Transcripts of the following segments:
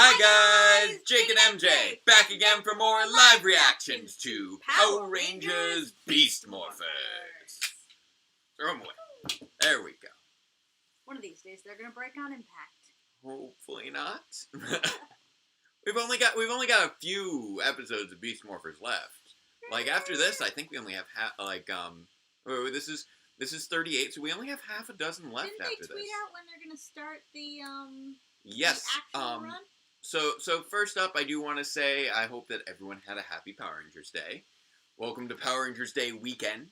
Hi guys, Jake and MJ, back again for more live reactions to Power Rangers Beast Morphers. Throw 'em away. There we go. One of these days they're gonna break on impact. Hopefully not. we've only got a few episodes of Beast Morphers left. Like after this, I think we only have this is 38, so we only have half a dozen left. Didn't after they tweet this. out when they're gonna start the Yes. the actual run? So first up, I do want to say I hope that everyone had a happy Power Rangers Day. Welcome to Power Rangers Day weekend.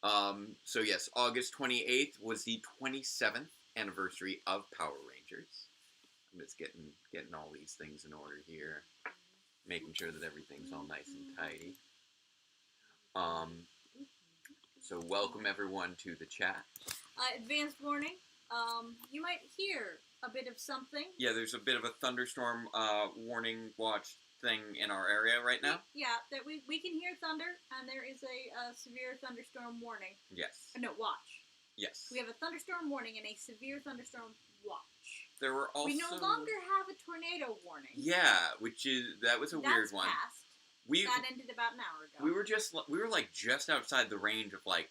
So yes, August 28th was the 27th anniversary of Power Rangers. I'm just getting all these things in order here, making sure that everything's all nice and tidy. So welcome everyone to the chat. Advanced warning. You might hear a bit of something. Yeah, there's a bit of a thunderstorm warning watch thing in our area right now. Yeah, that we can hear thunder, and there is a severe thunderstorm warning. Yes. No, watch. Yes. We have a thunderstorm warning and a severe thunderstorm watch. There were also... We no longer have a tornado warning. Yeah, that was a weird one. Passed. That ended about an hour ago. We were just outside the range of like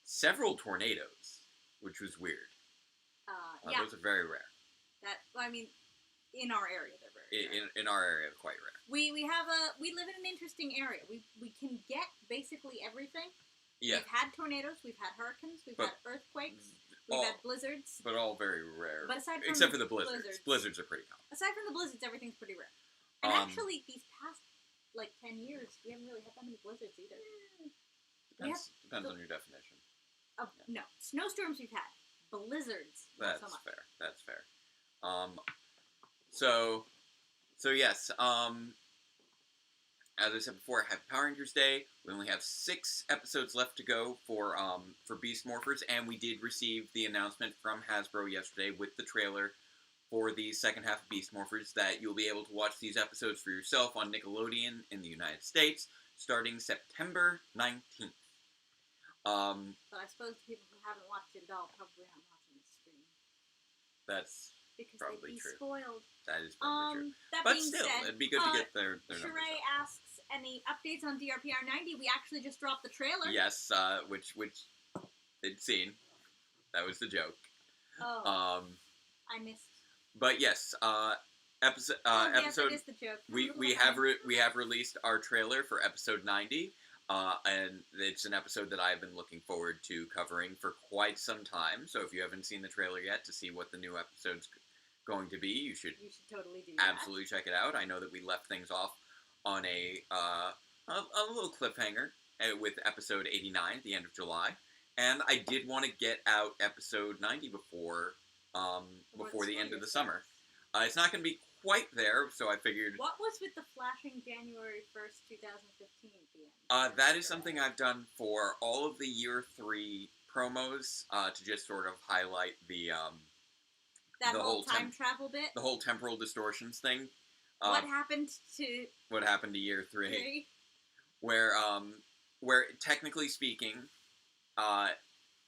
several tornadoes, which was weird. Yeah. Those are very rare. In our area they're very rare. In our area, quite rare. We live in an interesting area. We can get basically everything. Yeah. We've had tornadoes, we've had hurricanes, we've had earthquakes, we've had blizzards. But all very rare. But except for the blizzards. Blizzards are pretty common. Aside from the blizzards, everything's pretty rare. And actually, these past 10 years, we haven't really had that many blizzards either. Depends on your definition. No, snowstorms we've had. Blizzards, not so much. That's fair. So yes, as I said before, Happy Power Rangers Day. We only have 6 episodes left to go for Beast Morphers, and we did receive the announcement from Hasbro yesterday with the trailer for the second half of Beast Morphers that you'll be able to watch these episodes for yourself on Nickelodeon in the United States starting September 19th. But I suppose the people who haven't watched it at all probably aren't watching the stream. That's because probably they'd be true. Spoiled. That is probably true. But still, said, it'd be good to get their numbers Sheree up. asks, any updates on DRPR 90? We actually just dropped the trailer. Yes, which they'd seen. That was the joke. Oh. I missed. But yes, episode. Yes, it is the joke. We have released our trailer for episode 90. And it's an episode that I've been looking forward to covering for quite some time. So if you haven't seen the trailer yet to see what the new episode's going to be, you should totally do that. Absolutely check it out. I know that we left things off on a little cliffhanger with episode 89 at the end of July, and I did want to get out episode 90 before the end of the summer. It's not going to be quite there, so I figured... What was with the flashing January 1st, 2015 at the end? That is something I've done for all of the Year 3 promos, to just sort of highlight the whole time travel bit? The whole temporal distortions thing. What happened to Year 3? Where technically speaking,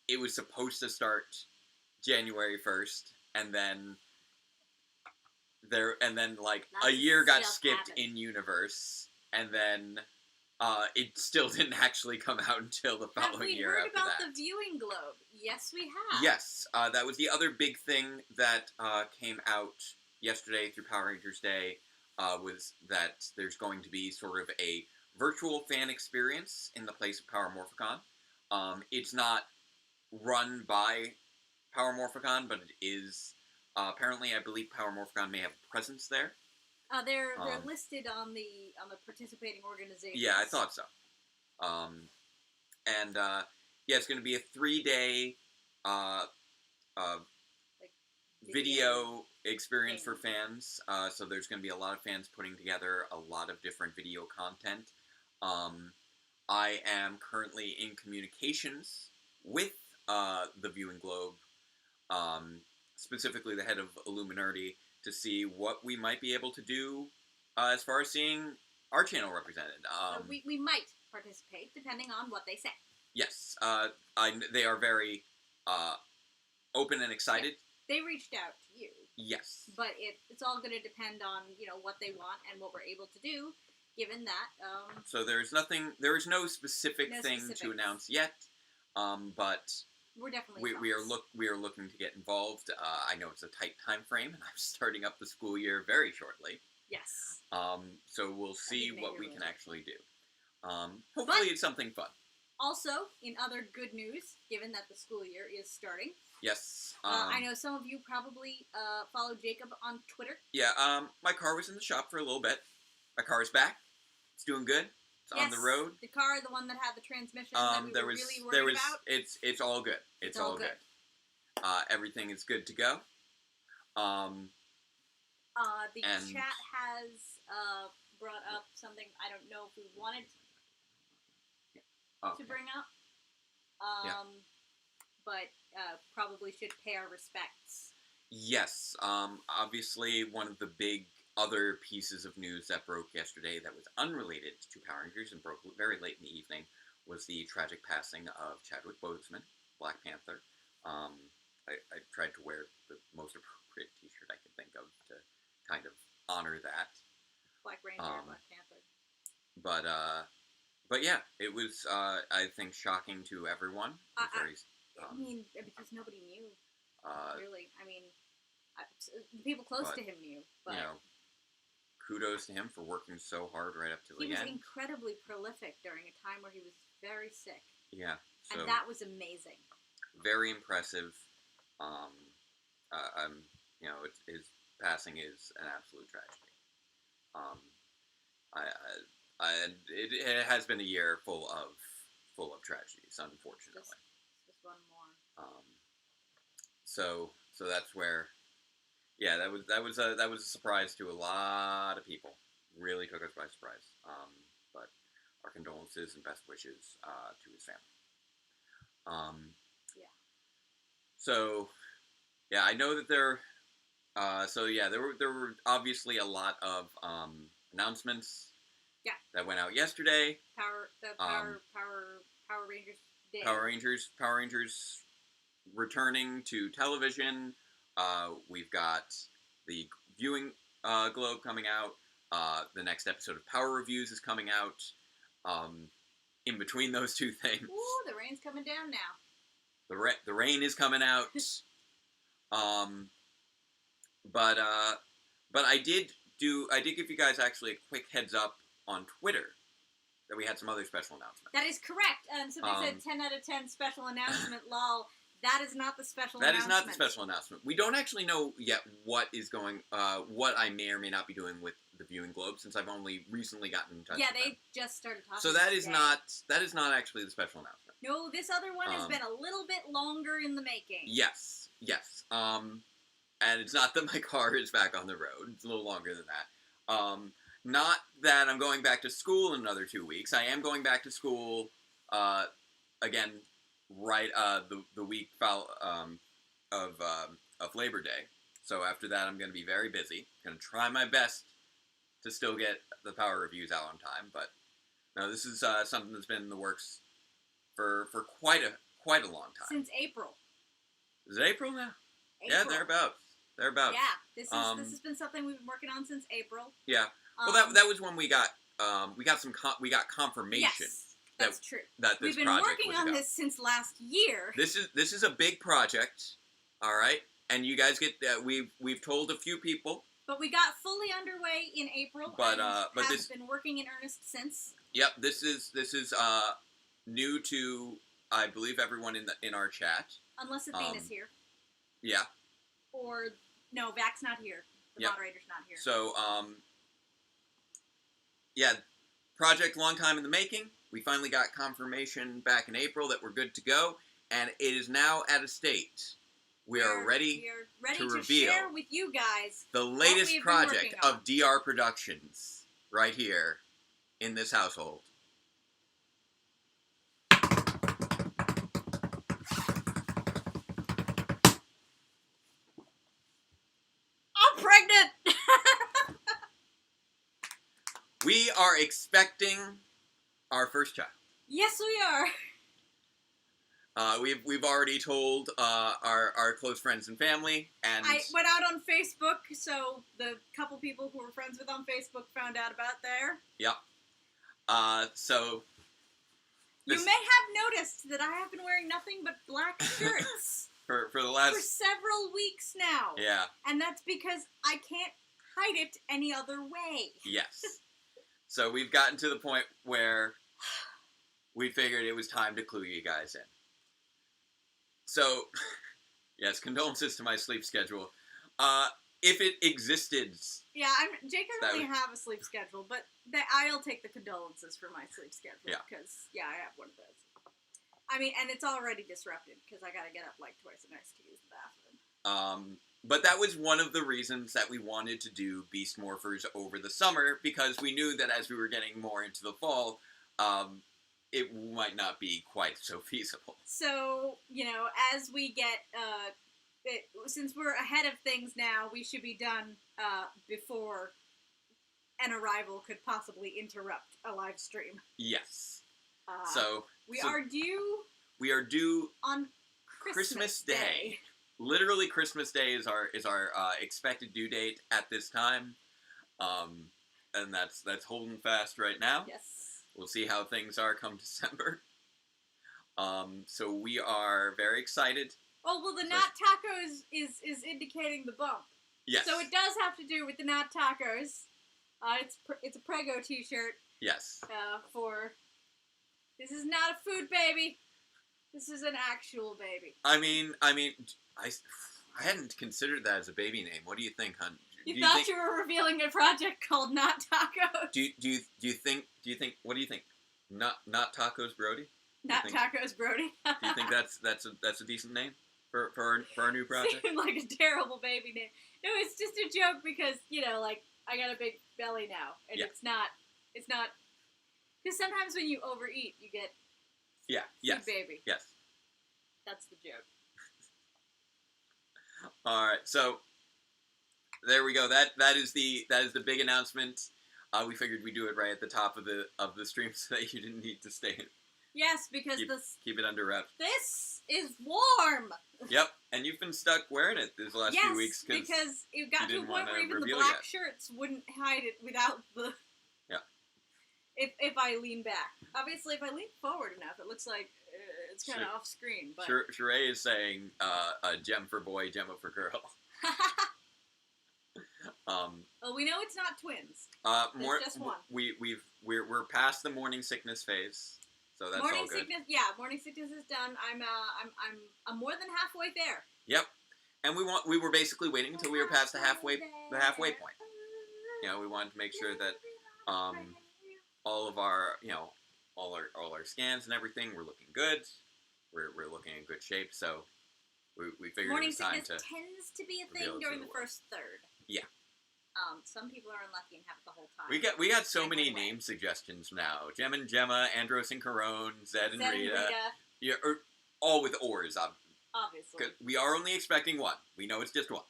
it was supposed to start January 1st, and then a year got skipped in universe, and then it still didn't actually come out until the following year after that. Have we heard about the viewing globe? Yes, we have. Yes, that was the other big thing that came out yesterday through Power Rangers Day, was that there's going to be sort of a virtual fan experience in the place of Power Morphicon. It's not run by Power Morphicon, but it is... apparently, I believe Power Morphicon may have a presence there. They're listed on the participating organizations. Yeah, I thought so. It's going to be a 3-day video experience for fans. So there's going to be a lot of fans putting together a lot of different video content. I am currently in communications with the Viewing Globe, specifically the head of Illuminati, to see what we might be able to do as far as seeing our channel represented. We might participate, depending on what they say. Yes, they are very open and excited. Yeah. They reached out to you. Yes. But it's all going to depend on, what they want and what we're able to do, given that. So there is no specific thing to announce yet, but we're definitely we are looking to get involved. I know it's a tight time frame, and I'm starting up the school year very shortly. Yes. So we'll see what we can actually do. Hopefully it's something fun. Also, in other good news, given that the school year is starting. Yes. I know some of you probably follow Jacob on Twitter. Yeah, my car was in the shop for a little bit. My car is back. It's doing good. It's on the road. The car, the one that had the transmission that we were really worried about. It's all good. It's all good. Everything is good to go. The chat has brought up something I don't know if we wanted to bring up. But probably should pay our respects. Yes. Obviously, one of the big other pieces of news that broke yesterday that was unrelated to Power Rangers and broke very late in the evening was the tragic passing of Chadwick Boseman, Black Panther. I tried to wear the most appropriate t-shirt I could think of to kind of honor that. Black Ranger, Black Panther. But yeah, it was, I think, shocking to everyone. Because nobody knew, really. I mean, the people close to him knew, but... kudos to him for working so hard right up to the end. He was incredibly prolific during a time where he was very sick. Yeah. So and that was amazing. Very impressive. His passing is an absolute tragedy. It has been a year full of tragedies, unfortunately. Just one more. So that's where, yeah, that was a surprise to a lot of people. Really took us by surprise. But our condolences and best wishes to his family. Yeah. So, yeah, I know that there. There were obviously a lot of announcements. Yeah. That went out yesterday. Power Rangers Day. Power Rangers returning to television. We've got the viewing globe coming out. The next episode of Power Reviews is coming out. In between those two things. Ooh, the rain's coming down now. The rain is coming out. But I did give you guys actually a quick heads up on Twitter that we had some other special announcements. That is correct. And somebody said 10 out of 10 special announcement, lol. That is not the special announcement. That is not the special announcement. We don't actually know yet what I may or may not be doing with the viewing globe, since I've only recently gotten in touch with them. They just started talking. So that is not actually the special announcement. No, this other one has been a little bit longer in the making. Yes. And it's not that my car is back on the road. It's a little longer than that. Not that I'm going back to school in another 2 weeks. I am going back to school again, right the week of Labor Day. So after that, I'm going to be very busy. Going to try my best to still get the Power Reviews out on time. But no, this is something that's been in the works for quite a long time. Since April. Is it April now? April. Yeah, thereabouts. Yeah, this has been something we've been working on since April. Yeah. Well, that was when we got confirmation. Yes, that's true. That this we've been working on this since last year. This is a big project, all right. And you guys get we've told a few people. But we got fully underway in April. But has been working in earnest since. Yep. This is new to, I believe, everyone in our chat. Unless Athena's here. Yeah. Or no, Vac's not here. The moderator's not here. So project long time in the making. We finally got confirmation back in April that we're good to go, and it is now at a state we are ready to reveal share with you guys the latest project of DR Productions right here in this household. I'm pregnant! We are expecting our first child. Yes, we are. We've already told our close friends and family, and I went out on Facebook, so the couple people who were friends with on Facebook found out about there. Yep. So you may have noticed that I have been wearing nothing but black shirts for several weeks now. Yeah. And that's because I can't hide it any other way. Yes. So we've gotten to the point where we figured it was time to clue you guys in. So, yes, condolences to my sleep schedule. If it existed... Yeah, Jake doesn't really have a sleep schedule, but I'll take the condolences for my sleep schedule. Yeah. Because, I have one of those. I mean, and it's already disrupted, because I gotta get up like twice a night to use the bathroom. But that was one of the reasons that we wanted to do Beast Morphers over the summer, because we knew that as we were getting more into the fall, it might not be quite so feasible. So, as we get, since we're ahead of things now, we should be done before an arrival could possibly interrupt a live stream. Yes. We are due... We are due... on Christmas Day. Literally, Christmas Day is our expected due date at this time. And that's holding fast right now. Yes. We'll see how things are come December. So we are very excited. Oh, well, the Not Tacos is indicating the bump. Yes. So it does have to do with the Not Tacos. It's a Prego t-shirt. Yes. This is not a food baby. This is an actual baby. I mean, I hadn't considered that as a baby name. What do you think, hon? You thought you were revealing a project called Not Tacos. Do you think? What do you think? Not Tacos Brody? Not Tacos Brody. Do you think that's a decent name for our new project? Seemed like a terrible baby name. No, it's just a joke because I got a big belly now, and it's not because sometimes when you overeat, you get yes, baby. Yes, that's the joke. All right, so there we go. That is the big announcement. We figured we'd do it right at the top of the stream so that you didn't need to stay. Yes, because keep it under wraps. This is warm. Yep, and you've been stuck wearing it these last few weeks because it got to a point where even the black shirts wouldn't hide it without the. Yeah. If I lean back, obviously, if I lean forward enough, it looks like it's kind of off screen. But Sheree is saying, "Gem for boy, Gemma for girl." Well, we know it's not twins. It's just one. We're past the morning sickness phase, so that's morning all good. Sickness, morning sickness is done. I'm more than halfway there. Yep, and we were basically waiting until we were past the halfway point. We wanted to make sure that all of our all our scans and everything were looking good. We're looking in good shape, so we figured morning it was time to. Morning sickness tends to be a thing during the first third. Yeah. Some people are unlucky and have it the whole time. We got so many name suggestions now. Gem and Gemma, Andros and Caron, Zed and Rita. Yeah, all with ors, obviously. We are only expecting one. We know it's just one.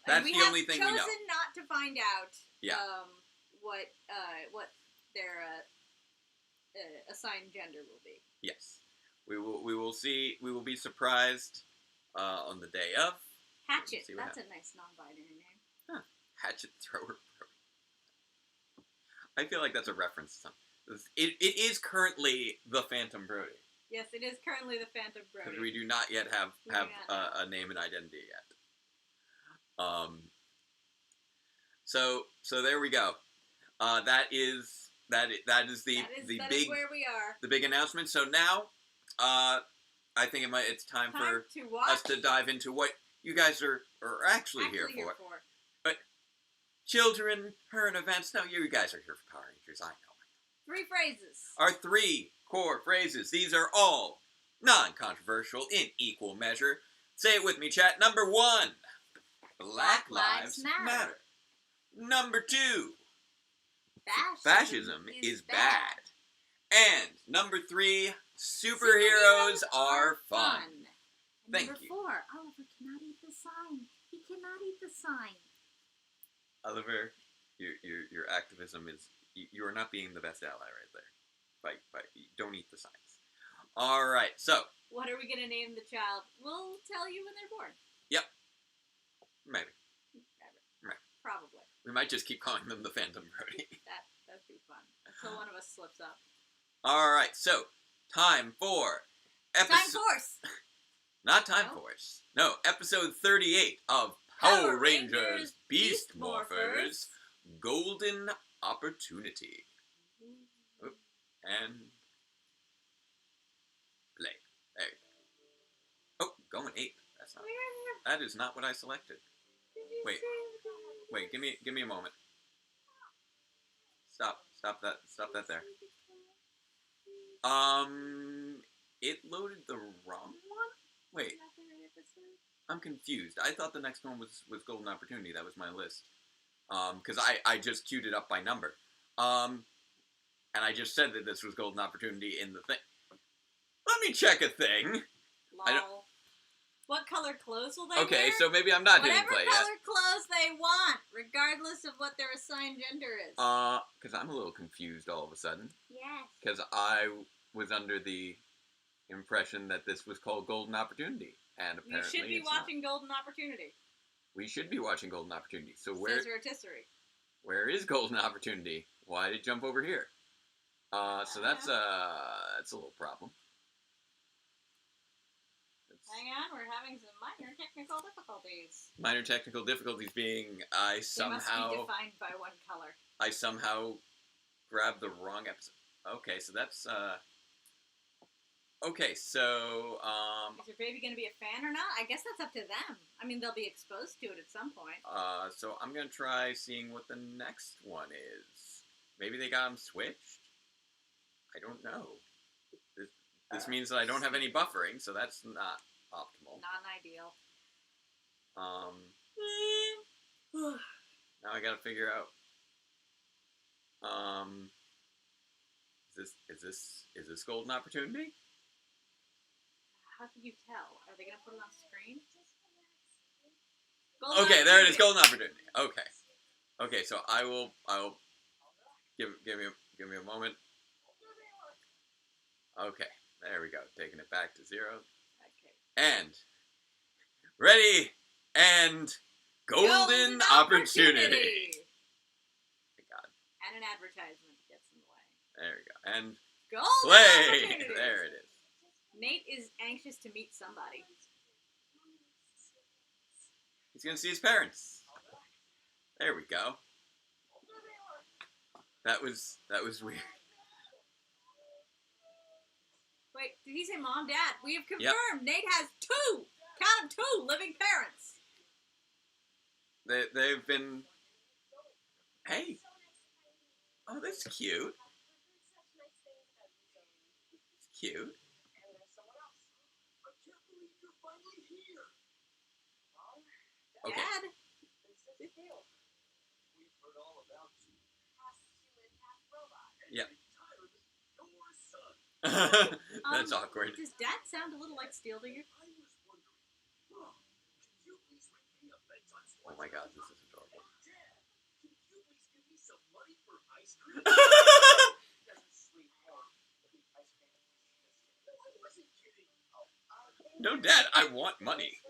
That's the only thing we know. We have chosen not to find out. Yeah. What their assigned gender will be. Yes. We will see. We will be surprised on the day of. Hatchet. That's a nice non-binary name. Huh. Hatchet thrower. I feel like that's a reference to something. It is currently the Phantom Brody. Yes, it is currently the Phantom Brody. Because we do not yet have a name and identity yet. So there we go. That is the big where we are. The big announcement. So now, I think it's time for us to dive into what you guys are actually here for. But children, current events. No, you guys are here for Power Rangers. I know. 3 phrases. Our 3 core phrases. These are all non-controversial in equal measure. Say it with me, chat. Number 1, Black Lives Matter. Number 2, fascism is bad. And number 3, superheroes are fun. Thank you. Number 4, Oliver cannot eat the sign. He cannot eat the sign. Oliver, your activism is... You are not being the best ally right there. Don't eat the signs. All right, so What are we gonna name the child? We'll tell you when they're born. Yep. Maybe. Probably. We might just keep calling them the Phantom Brody. That'd be fun. Until one of us slips up. Alright, so, time for... Time Force! Not Time Force. No, episode 38 of Power Rangers Beast Morphers Golden Opportunity. Oop, and... play. There you go. Oh, going 8. That's not... That is not what I selected. Wait, give me a moment. Stop that there. It loaded the wrong one? Wait. I'm confused. I thought the next one was Golden Opportunity. That was my list. Because I just queued it up by number. And I just said that this was Golden Opportunity in the thing. Let me check a thing. Lol. What color clothes will they wear? Okay, so maybe I'm not doing whatever play color clothes they want, regardless of what their assigned gender is. Because I'm a little confused all of a sudden. Yes. Because I was under the impression that this was called Golden Opportunity, and apparently you should be watching Golden Opportunity. We should be watching Golden Opportunity. So where? Says rotisserie. Where is Golden Opportunity? Why did it jump over here? So that's a little problem. Hang on, we're having some minor technical difficulties. Minor technical difficulties being They must be defined by one color. I somehow grabbed the wrong episode. Okay, so that's okay, so is your baby gonna be a fan or not? I guess that's up to them. I mean, they'll be exposed to it at some point. So I'm gonna try seeing what the next one is. Maybe they got them switched? I don't know. This means that I don't have any buffering, so that's not optimal. Not an ideal. Now I gotta figure out. Is this Golden Opportunity? How can you tell? Are they gonna put it on screen? Okay, there it is, Golden Opportunity. Okay, so I'll give me a moment. Okay, there we go. Taking it back to 0. Okay. And ready and Golden Opportunity. Thank God. And an advertisement gets in the way. There we go. And Golden play. Opportunity. There it is. Nate is anxious to meet somebody. He's gonna see his parents. There we go. That was weird. Wait, did he say mom, dad? We have confirmed. Yep. Nate has 2. Count 2 living parents. They've been. Hey. Oh, that's cute. It's cute. Okay. Dad. Yeah. That's awkward. Does Dad sound a little like Steel to you? Oh my God, this is adorable. No, Dad, I want money.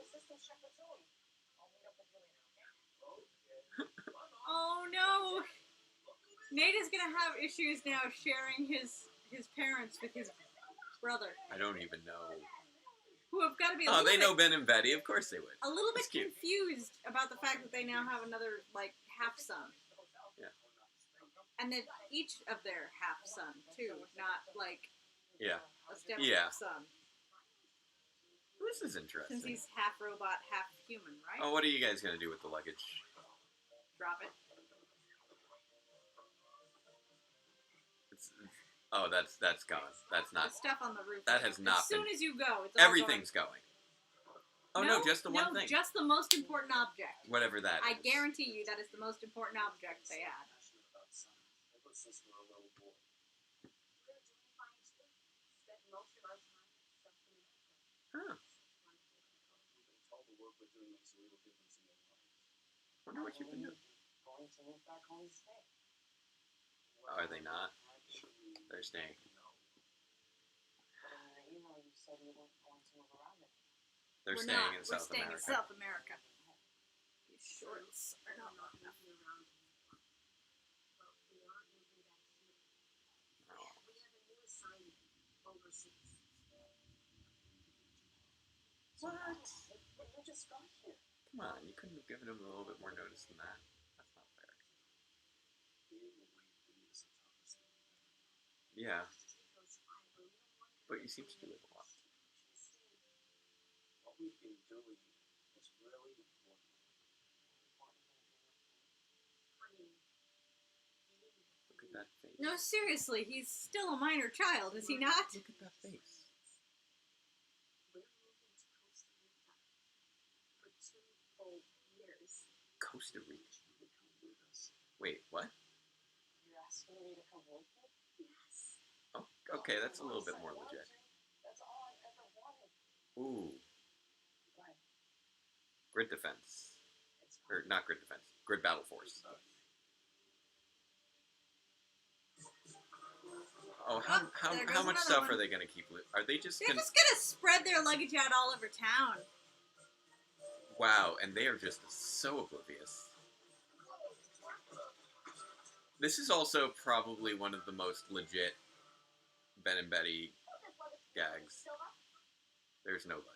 Oh no! Nate is gonna have issues now sharing his parents with his brother. I don't even know. Who have got to be they know Ben and Betty. Of course they would. A little bit confused about the fact that they now have another, like, half-son. Yeah. And that each of their half-son, too. Not, like, a step-son. This is interesting. Since he's half-robot, half-human, right? Oh, what are you guys going to do with the luggage? Drop it. Oh, that's gone. That's not. The stuff on the roof. That has not been. As soon as you go, it's all everything's going. Oh no, just the one thing. Just the most important object. Whatever that is. I guarantee you that is the most important object they add. Huh. Wonder what you've been doing. Are they not? They're staying. They're We're staying not. in We're South staying America. in South America. These shorts are not long enough. What? Come on, you couldn't have given him a little bit more notice than that. That's not fair. Yeah, but you seem to do it a lot. Look at that face. No, seriously, he's still a minor child, is he not? Look at that face. Costa Rica. Wait, what? You're asking me to come with you? Yes. Oh, okay, that's a little bit more legit. That's all I've ever wanted. Ooh, But grid defense. it's Or not grid defense, grid battle force. Oh, There how goes much another stuff one. are they gonna keep? Are they just They're gonna? just gonna spread their luggage out all over town. Wow, and they are just so oblivious. This is also probably one of the most legit Ben and Betty gags. There's no luggage.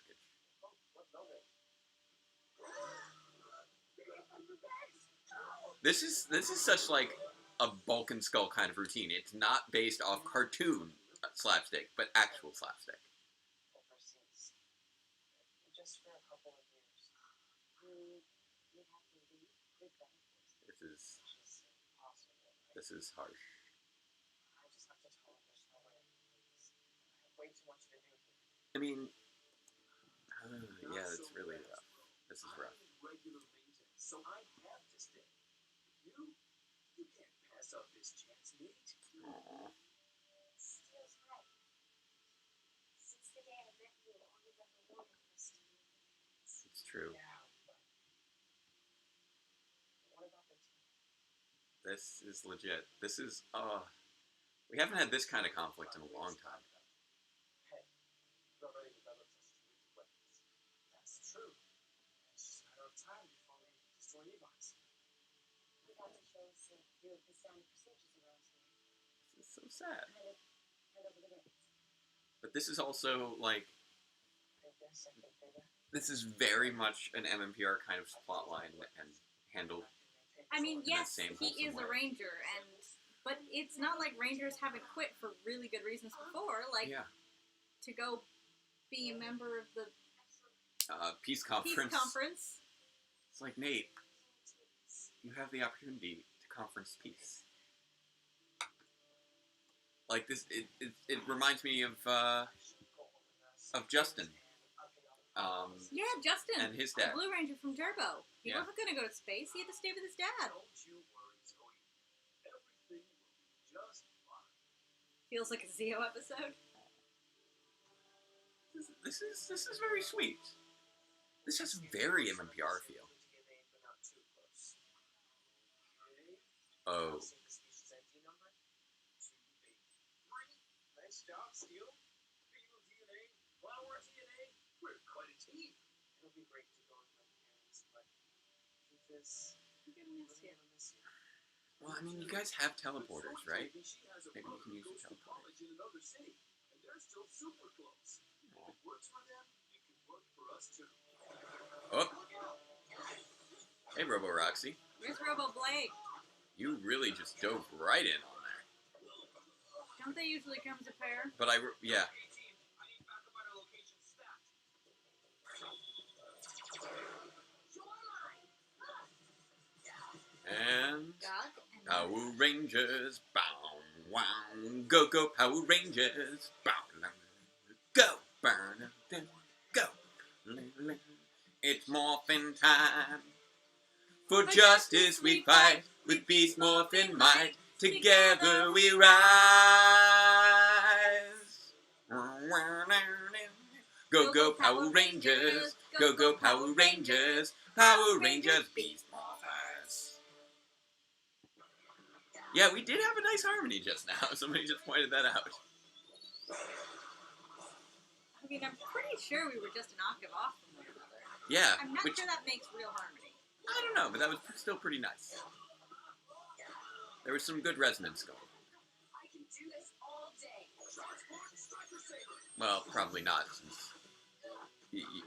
This is such like a Bulk and Skull kind of routine. It's not based off cartoon slapstick, but actual slapstick. overseas. Just for a couple of years. We have to leave with benefits. This is Just impossible. this is harsh. I just have to tell him there's no way. I have way too much to do here. I mean, yeah, it's really rough. This is rough. Regular maintenance, so I have to stay. You can't pass up this chance, Nate. Aww. Steele's right. Since the day I met you, all you've ever wanted was to be with. It's true. Yeah, but what about the team? This is legit. This is we haven't had this kind of conflict in a long time. Hey, nobody develops us with weapons. That's true. It's just a matter of time before we destroy Levi's. We got to show us some real standard procedures around here. This is so sad. Kind of hand over the reins. But this is also like I guess I could do that. this is very much an MMPR kind of plot line and handled. I mean, In that yes, same he is wholesome a way. ranger, but it's not like rangers haven't quit for really good reasons before, like Yeah. to go be a member of the Peace peace conference. conference. It's like, Nate, you have the opportunity to conference peace. Like this, it reminds me of Justin. Yeah, Justin, And his the dad. Blue Ranger from Turbo. He Yeah. wasn't going to go to space. He had to stay with his dad. Don't you worry, Zoe. Everything will be just fine. Feels like a Zeo episode. This is very sweet. This has very MMPR feel. DNA, but not too close. Okay. Oh, Passing the species ID number. 283. Nice job, Steele. Fetal DNA, flower DNA. We're quite a team. It'll be great to go with my parents, but truth is, I'm going to miss I'm you. gonna miss you. well, I mean, you guys have teleporters, right? She has a Maybe you brother can use who your goes to teleporter. college in another city, and they're still super close. If it works for them, it can work for us too. Oh, hey, Robo Roxy, Where's Robo Blake? you really just dove right in on there. Don't they usually come to pair? But yeah. Hey team, I need backup at our location stat. And Doug and Power Rangers, bow, wow, go go Power Rangers, bow, go, burn, go. It's morphin' time. For justice we fight, with beast morphin' might. Together we rise. Go go Power Rangers, go go Power Rangers, Power Rangers beast morphers. Yeah, we did have a nice harmony just now. Somebody just pointed that out. I mean, I'm pretty sure we were just an octave off from Yeah, I'm not which sure that makes real harmony. I don't know, but that was still pretty nice. There was some good resonance going. I can do this all day. Well, probably not, since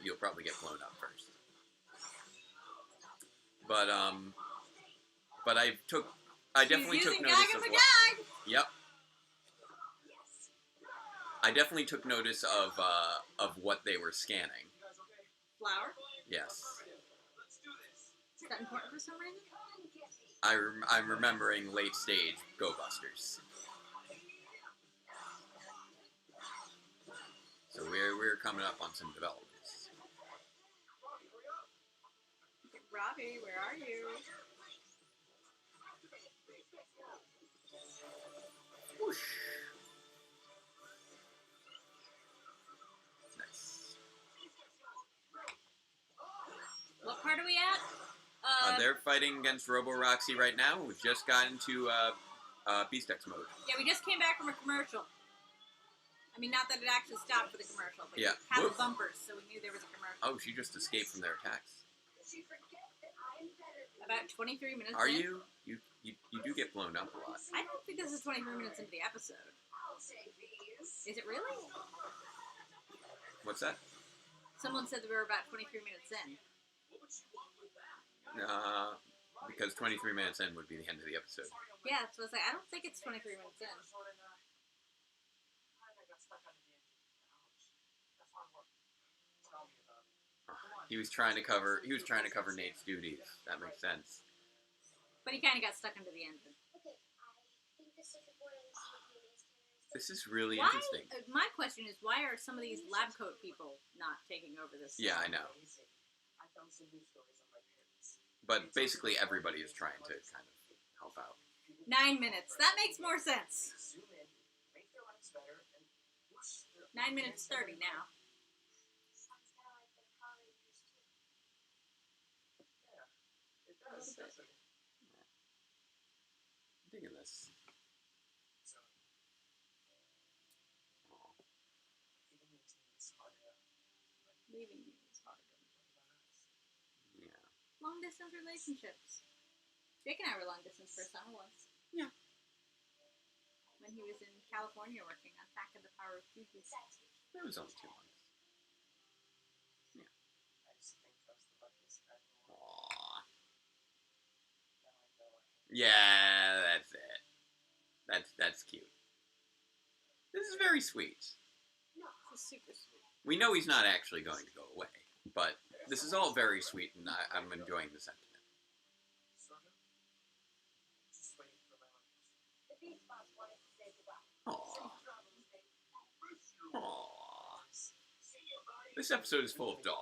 you'll probably get blown up first. But I definitely She's took using notice Gag of of a what. Gag! Yep. I definitely took notice of what they were scanning. Flower? Yes. Is that important for some reason? I'm remembering late stage Go Busters. So we're coming up on some developments. Robbie, where are you? Whoosh. Nice. What part are we at? They're fighting against Robo Roxy right now. We've just gotten to Beast X mode. Yeah, we just came back from a commercial. I mean, not that it actually stopped for the commercial, but Yeah. it had the Whoop. bumpers, so we knew there was a commercial. Oh, she just escaped from their attacks. About 23 minutes Are in. you? You do get blown up a lot. I don't think this is 23 minutes into the episode. Is it really? What's that? Someone said that we were about 23 minutes in. Because 23 minutes in would be the end of the episode. Yeah, so I was like, I don't think it's 23 minutes in. He was trying to cover Nate's duties. That makes sense. But he kind of got stuck into the end. Okay, I think the circuit board on this computer is This is really Why? interesting. My question is, why are some of these lab coat people not taking over this? Yeah, I know. I found some news stories on my parents. But basically everybody is trying to kind of help out. 9 minutes. That makes more sense. Zoom in, make their lives better, and whoosh, 9 minutes 30 now. sounds kind of like the Power Rangers too. Yeah, it does. little bit. That's I'm digging this. So, Aw. even these things are Leaving you is hard. Yeah. Long distance relationships. Jake and I were long distance for a summer once. Yeah. When he was in California working on Attack of the Power of Fuji. That was only 2 months. I just think that's the luckiest guy in the world. Aww. Now I know I hate Yeah, that's it. That's cute. This is very sweet. This is super sweet. We know he's not actually going to go away, but this is all very sweet, and I'm enjoying the sentiment. sort of. Just waiting for my lucky. The Beast Boss wanted to say goodbye. Aww. Aww. This episode is full of daw.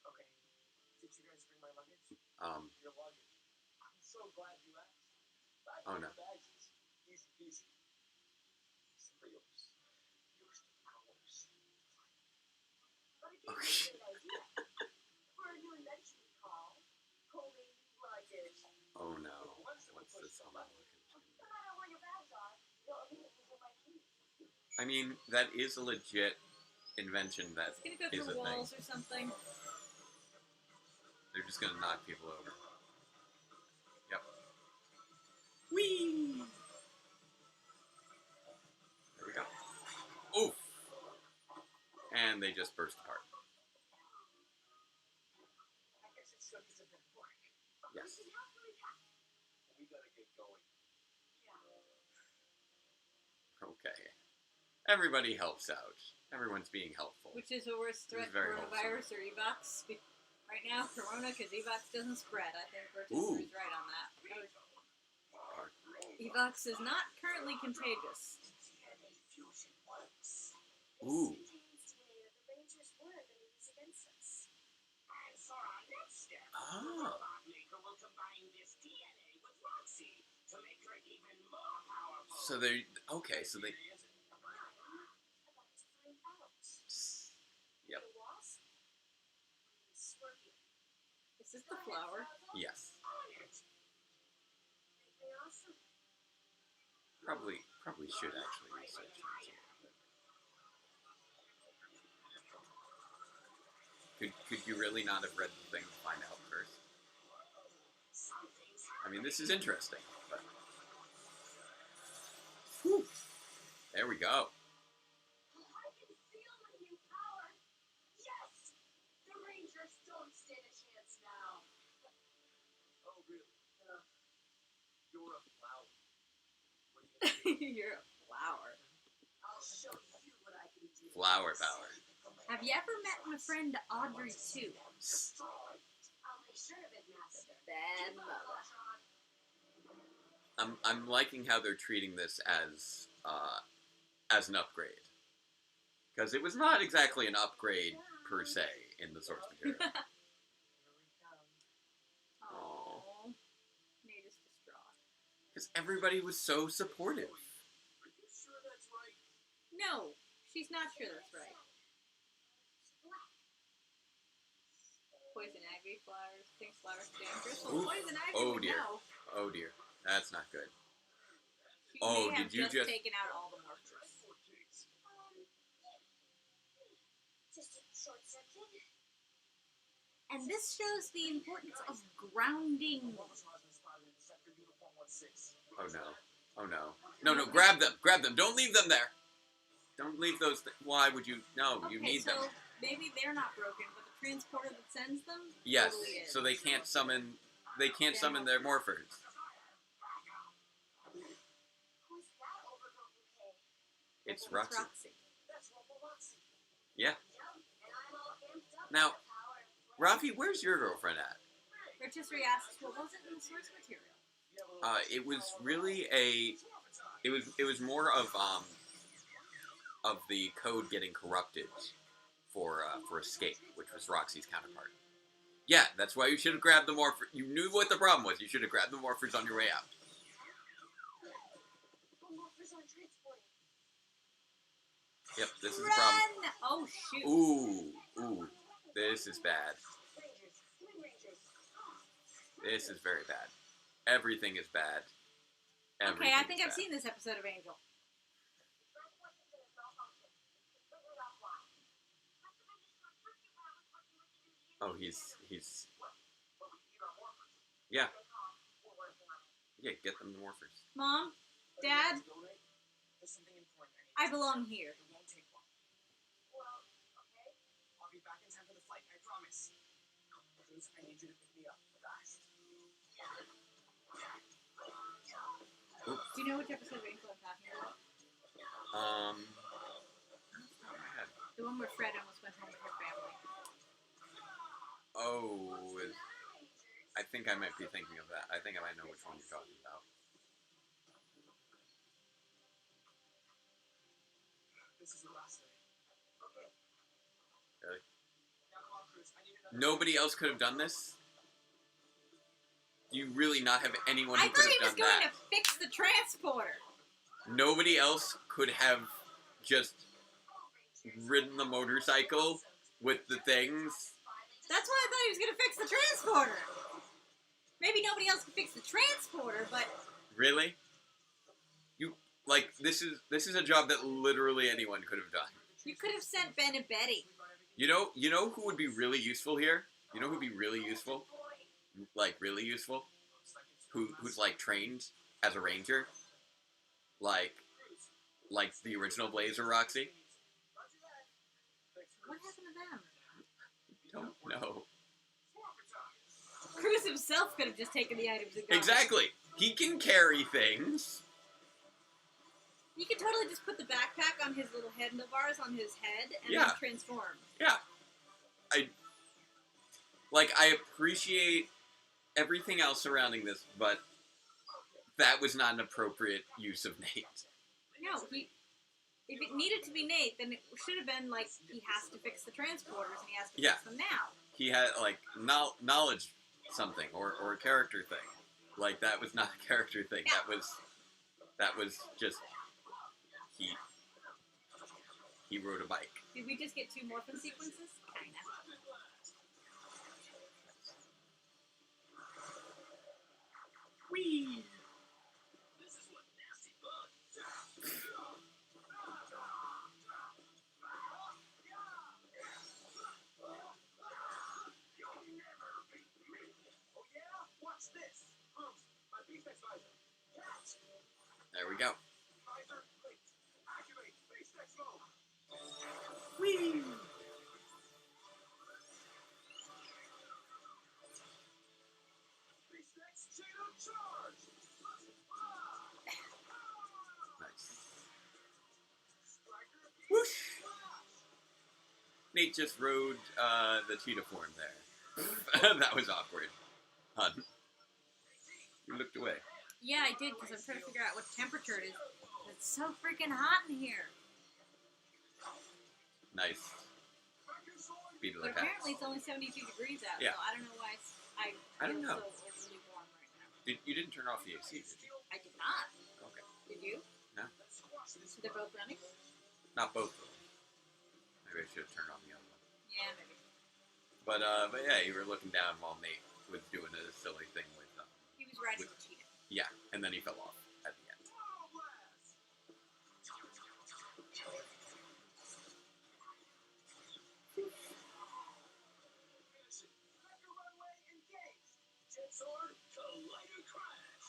Okay, did you guys bring my luggage? Your luggage. I'm so glad you asked. Oh, no. Bags is easy peasy. Some of yours. Yours to ours. But it gave me a good idea. For a new invention we call homing luggage. Oh no. What's this on my looking? No matter where your bags are, you'll immediately get my keys. I mean, that is a legit invention that It's gonna go is a through thing. walls or something. They're just gonna knock people over. Yep. Whee! There we go. Oof! And they just burst apart. I guess it's still a bit of work. Yes. We gotta get going. Okay. Everybody helps out. Everyone's being helpful. Which is a worse threat, very coronavirus or Evox? Right now, Corona, because Evox doesn't spread. I think Burgess Ooh. is right on that. Evox is not currently contagious. Ooh. This contains DNA that the Rangers were going to use against us. And for our next step, Ah. Robot Maker will combine this DNA with Roxy to make her even more powerful. So they okay. So they. About to find out. Yep. The wasp? Scorpion. Is this the flower? Yes. Pretty awesome. Probably should actually research it. Could you really not have read the thing to find out first? I mean, this is interesting, but... Whew. There we go. I can feel the new power. Yes! The Rangers don't stand a chance now. Oh, really? You're a flower. What are you gonna do? You're a flower. I'll show you what I can do. Flower power. Have you ever met my friend Audrey too? I'll make sure of it, Master. Bad Keep up, mother. Ultron. I'm liking how they're treating this as an upgrade. Because it was not exactly an upgrade per se in the source material. Aww. Nate is distraught. Because everybody was so supportive. Are you sure that's right? No, she's not sure that's right. Poison ivy flowers, pink flowers, dangerous. Well, Oof. poison ivy Oh, would dear. know. Oh dear, that's not good. She Oh, may have did you just- taken out all the morphers? Just a short circuit. And this shows the importance of grounding. Oh no. Oh no. No, grab them. Grab them. Don't leave them there. Don't leave those. Why would you? No, you need so them. maybe they're not broken, but the transporter that sends them Yes. totally is. So they can't summon. They can't summon their morphers. Who's that overgrown bouquet? It's That's Roxy. Roxy. That's Roxy. Yeah. Yep, and I'm all amped up Now, with the power of flame. Rafi, where's your girlfriend at? Rotisserie asks, what was it in the source material? It was really a. It was more of the code getting corrupted for escape, which was Roxy's counterpart. Yeah, that's why you should have grabbed the morphers. You knew what the problem was. You should have grabbed the morphers on your way out. The morphers are transporting. Yep, this is the Run! problem. Oh, shoot. Ooh, this is bad. Rangers, Twin Rangers. This is very bad. Everything is bad. Okay, I think is I've bad. seen this episode of Angel. Transport system is malfunctioning. It's completely offline. Oh, he's. Yeah. Yeah, get them the morphers. Mom, Dad, There's something important I belong here. It won't take long. Well, okay. I'll be back in time for the flight, I promise. Please, I need you to pick me up fast. Do you know which episode of Angel I'm talking about? The one where Fred almost went home with her family. Oh, I think I might be thinking of that. I think I might know which one you're talking about. This is the last day. Okay. Really? Now come on, Cruz. I need another. Nobody else could have done this? Do you really not have anyone who I could thought he have was done going that? to fix the transporter. Nobody else could have just ridden the motorcycle with the things? That's why I thought he was going to fix the transporter. Maybe nobody else can fix the transporter, but Really? You this is a job that literally anyone could have done. you could have sent Ben and Betty. You know who would be really useful here? You know who would be really useful? Like really useful? Who's like trained as a ranger? Like the original Blazer Roxy? What happened to them? Don't know. Cruz himself could have just taken the items and gone. Exactly. He can carry things. You could totally just put the backpack on his little handlebars on his head and Yeah. then transform. Yeah. I appreciate everything else surrounding this, but that was not an appropriate use of Nate. No, if it needed to be Nate, then it should have been like he has to fix the transporters and he has to Yeah. fix them now. He had knowledge something or a character thing. Like that was not a character thing. Yeah. That was just he rode a bike. Did we just get 2 morphin sequences? Kinda. Whee! There we go. Kaiser, wait. Activate space next mode. Whee! Space next chain of charge. Nice. Striker, Whoosh! flash. Nate just rode the cheetah form there. That was awkward. Hun, you looked away. Yeah, I did, because I'm trying to figure out what temperature it is. It's so freaking hot in here. Nice. Beat it But like that. apparently it's only 72 degrees out, Yeah. so I don't know why I don't feel know. so overly warm right now. You didn't turn off the AC, did you? I did not. Okay. Did you? No. So they're both running? Not both of them. Maybe I should have turned on the other one. Yeah, maybe. But yeah, you were looking down while Nate was doing a silly thing with He was riding With- the cheetah. yeah, and then he fell off at the end.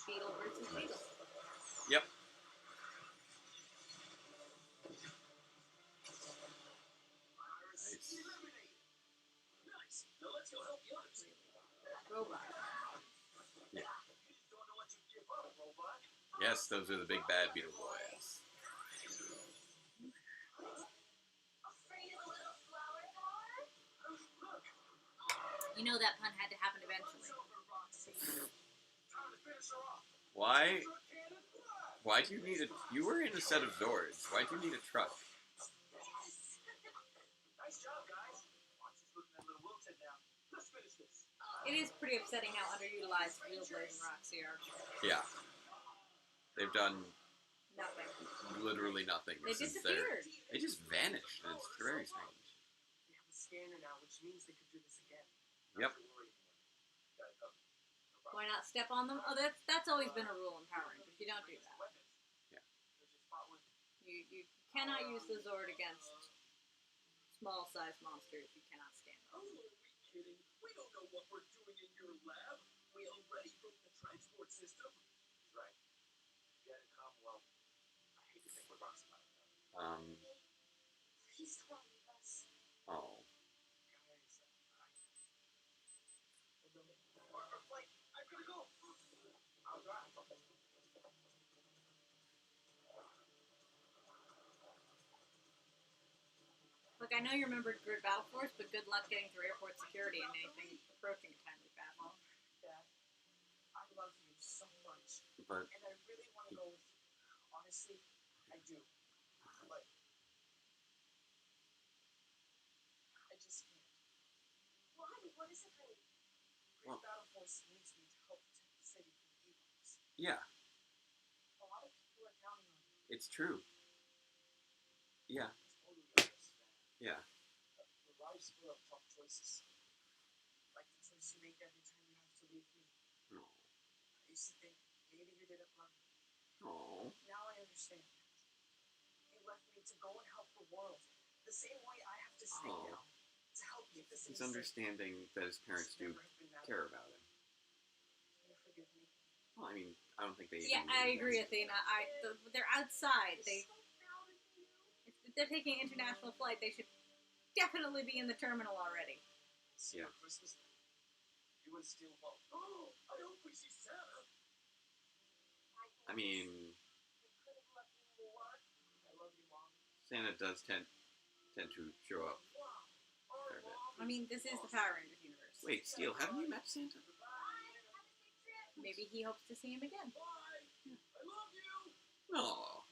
Beetle versus beetle. Yep. Nice. Nice. Now let's go help the others. Robot. Yeah. You just don't know what you give up, robot. Yes, those are the big bad beetle boys. Afraid of a little flower power? Look, You know that pun had to happen eventually. it's over, Roxy. Time to finish her off. Why? Truck cannon, fly. Why do you need a? You were in a set of Zords. Why do you need a truck? Yes! Nice job, guys. Roxy's looking a little wilted now. Let's finish this. It is pretty upsetting how underutilized Wheelblade and Roxy are. Yeah. They've done Nothing. literally nothing They since they're. disappeared. They just vanished. And it's very strange. They have a scanner now, which means they could do this again. Yep. Why not step on them? Oh, that's always been a rule in Power Rangers. You don't do that. You cannot use the Zord against small-sized monsters. You cannot stand Oh, them. are we kidding? We don't know what we're doing in your lab. We already broke the transport system. Right. Get it, come. Well, I hate to think what Roxy might have done. Please don't leave us. Oh. Guys, Our flight. I'm gonna go. I'll drive. Look, I know you remembered Grid Battle Force, but good luck getting through airport security and anything approaching a timely fashion. Dad, I love you so much. But And I really want to go with you. Honestly, I do. But I just can't. Why? What is it, honey? Great Well- Battle Force needs me to help protect the city from the evils. yeah, A lot of people are counting on me. it's true. Yeah. Totally understand. Yeah. But life's full of tough choices. Like the choice you make every time you have to leave me. Oh. I used to think maybe you didn't love me. Oh. Now I understand. You left me to go and help the world. The same way I have to stay Oh. now. To help keep the city He's understanding that his parents do care about him. Can you forgive me? Well, I mean, I don't think they. Yeah, even I need agree, that. Athena. They're outside. I'm so proud of you. If they're taking an international flight, they should definitely be in the terminal already. See Yeah. you at Christmas. You and Steel both. Oh, I hope we see Santa. I mean, We could have loved you more. I love you, Mom. Santa does tend to show up. Wow. Fair bit. I mean, this is the Power Rangers universe. Wait, Steel, haven't you met Santa? Bye. Have a safe trip. Maybe he hopes to see him again. Bye. I love you. No.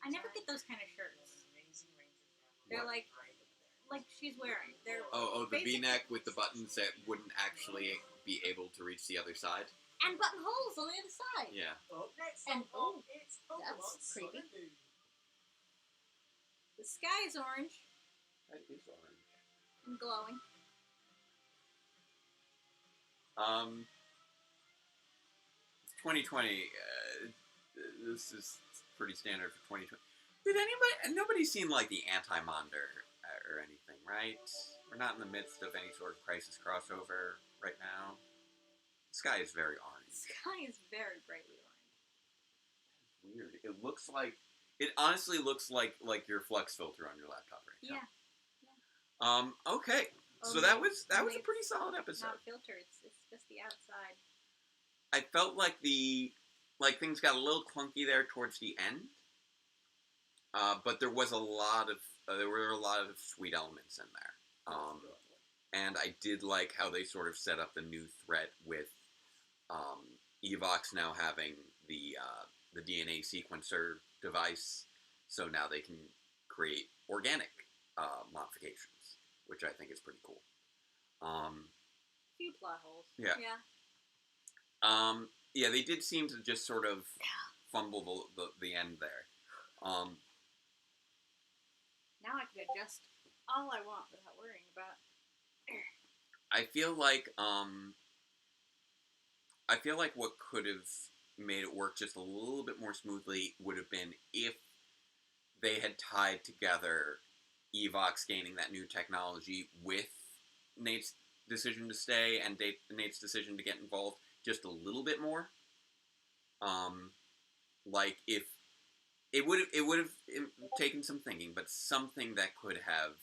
I never get those kind of shirts. Amazing Ranger family. They're What? like she's wearing. They're Oh, the Basic- V-neck with the buttons that wouldn't actually be able to reach the other side. and buttonholes on the other side. Yeah. Next And- up, it's that's Pokemon creepy. Sunday. The sky is orange That is orange. and glowing. It's 2020. This is pretty standard for 2020. Did nobody's seen like the Anti-Monder or anything, right? We're not in the midst of any sort of crisis crossover right now. sky is very orange. The sky is very brightly orange. Weird. It looks like... It honestly looks like your flux filter on your laptop right now. Yeah. Okay. So Only- that was a only pretty solid It's episode. not filter. It's just the outside. I felt like things got a little clunky there towards the end. But there was there were a lot of sweet elements in there. And I did like how they sort of set up the new threat with Evox now having the DNA sequencer device, so now they can create organic modifications, which I think is pretty cool. Few plot holes. Yeah. Yeah. Yeah, they did seem to just sort of fumble the end there. Now I can adjust all I want without worrying about. I feel like what could have made it work just a little bit more smoothly would have been if they had tied together Evox gaining that new technology with Nate's decision to stay and Nate's decision to get involved just a little bit more. Like if it would have taken some thinking, but something that could have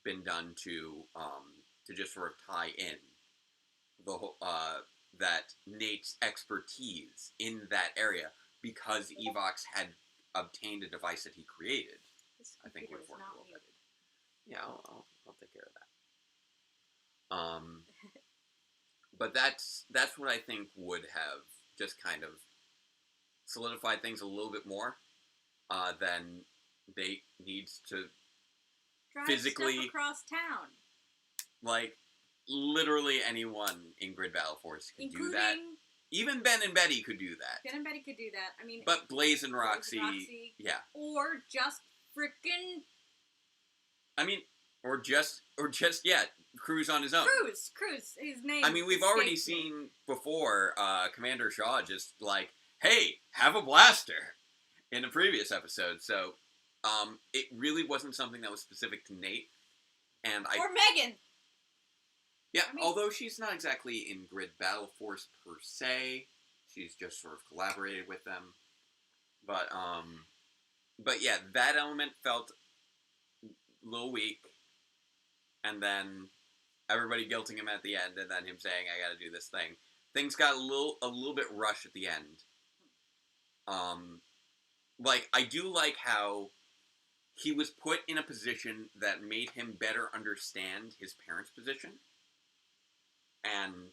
been done to just sort of tie in the whole that Nate's expertise in that area, because Evox had obtained a device that he created. This I think computer would is have worked not a little bit. muted. Yeah, I'll take care of that. But that's what I think would have just kind of solidified things a little bit more. Than Nate needs to Drive physically stuff across town. like literally anyone in Grid Battle Force could do that. Including Even Ben and Betty could do that. Ben and Betty could do that. I mean, But Blaze and Blaze Roxy, and Roxy, yeah. or just frickin' I mean, or just Cruz on his own. Cruz. His name. I mean, we've already escapes me. seen before Commander Shaw just like, hey, have a blaster in a previous episode. So, it really wasn't something that was specific to Nate. And Or Megan. Yeah, I mean, although she's not exactly in Grid Battle Force per se, she's just sort of collaborated with them. But yeah, that element felt a little weak, and then everybody guilting him at the end, and then him saying, "I got to do this thing." Things got a little bit rushed at the end. Like I do like how he was put in a position that made him better understand his parents' position. And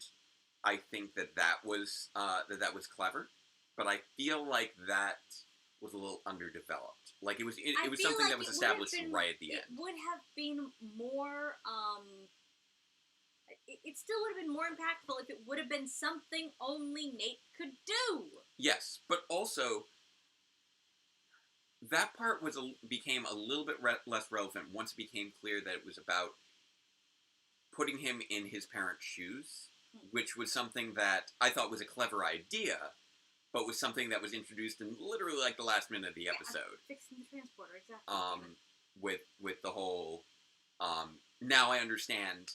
I think that was clever, but I feel like that was a little underdeveloped. Like it was something that was established right at the end. It would have been more. It still would have been more impactful if it would have been something only Nate could do. Yes, but also that part became a little bit less relevant once it became clear that it was about putting him in his parents' shoes, which was something that I thought was a clever idea, but was something that was introduced in literally like the last minute of the episode. Fixing the transporter, exactly. With the whole, now I understand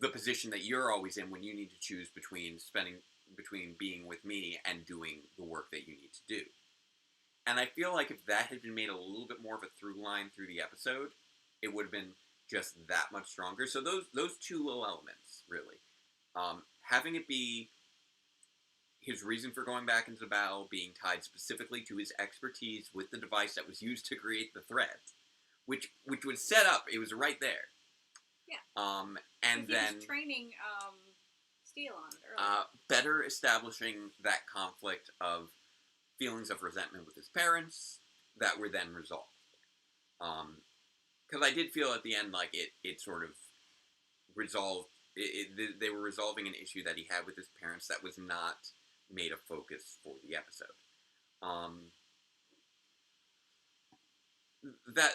the position that you're always in when you need to choose between being with me and doing the work that you need to do. And I feel like if that had been made a little bit more of a through line through the episode, it would have been just that much stronger. So those two little elements, really. Having it be his reason for going back into the battle being tied specifically to his expertise with the device that was used to create the threat, which was set up, it was right there. Yeah. And he then was training Steel on it earlier. better establishing that conflict of feelings of resentment with his parents that were then resolved. Because I did feel at the end like it sort of resolved. They were resolving an issue that he had with his parents that was not made a focus for the episode.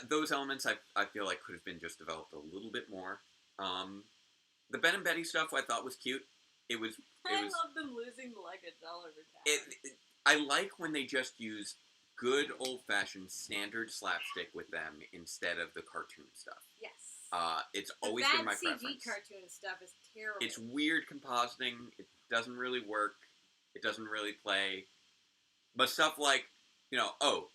Those elements I feel like could have been just developed a little bit more. The Ben and Betty stuff I thought was cute. I love them losing the luggage all over town. I like when they just use good old-fashioned standard slapstick with them instead of the cartoon stuff. Yes. It's The always bad been my CG preference. cartoon stuff is terrible. It's weird compositing. It doesn't really work. It doesn't really play. But stuff like,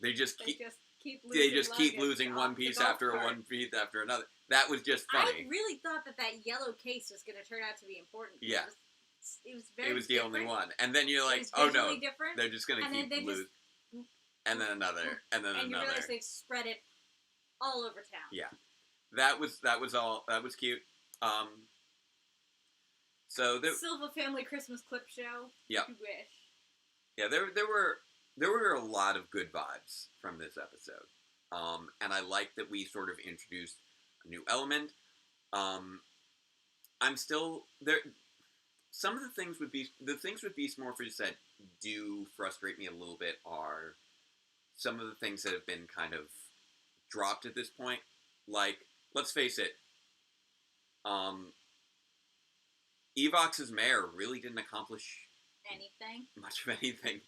they just They keep just keep losing they just keep luggage losing off one the piece golf after cart. one piece after another. That was just I funny. really thought that yellow case was going to turn out to be important. Yeah. It was very It was the only different. one. And then you're It like, was oh no, visually different. they're just going to And then keep they losing. And then another, and then and you another. realize they've spread it all over town. Yeah. That was all. That was cute. So there, Silva Family Christmas Clip Show. Yeah. If you wish. yeah, there were a lot of good vibes from this episode. And I like that we sort of introduced a new element. I'm still there. Some of the things with Beast Morphers that do frustrate me a little bit are some of the things that have been kind of dropped at this point. Like, let's face it, Evox's mayor really didn't accomplish Anything much of anything.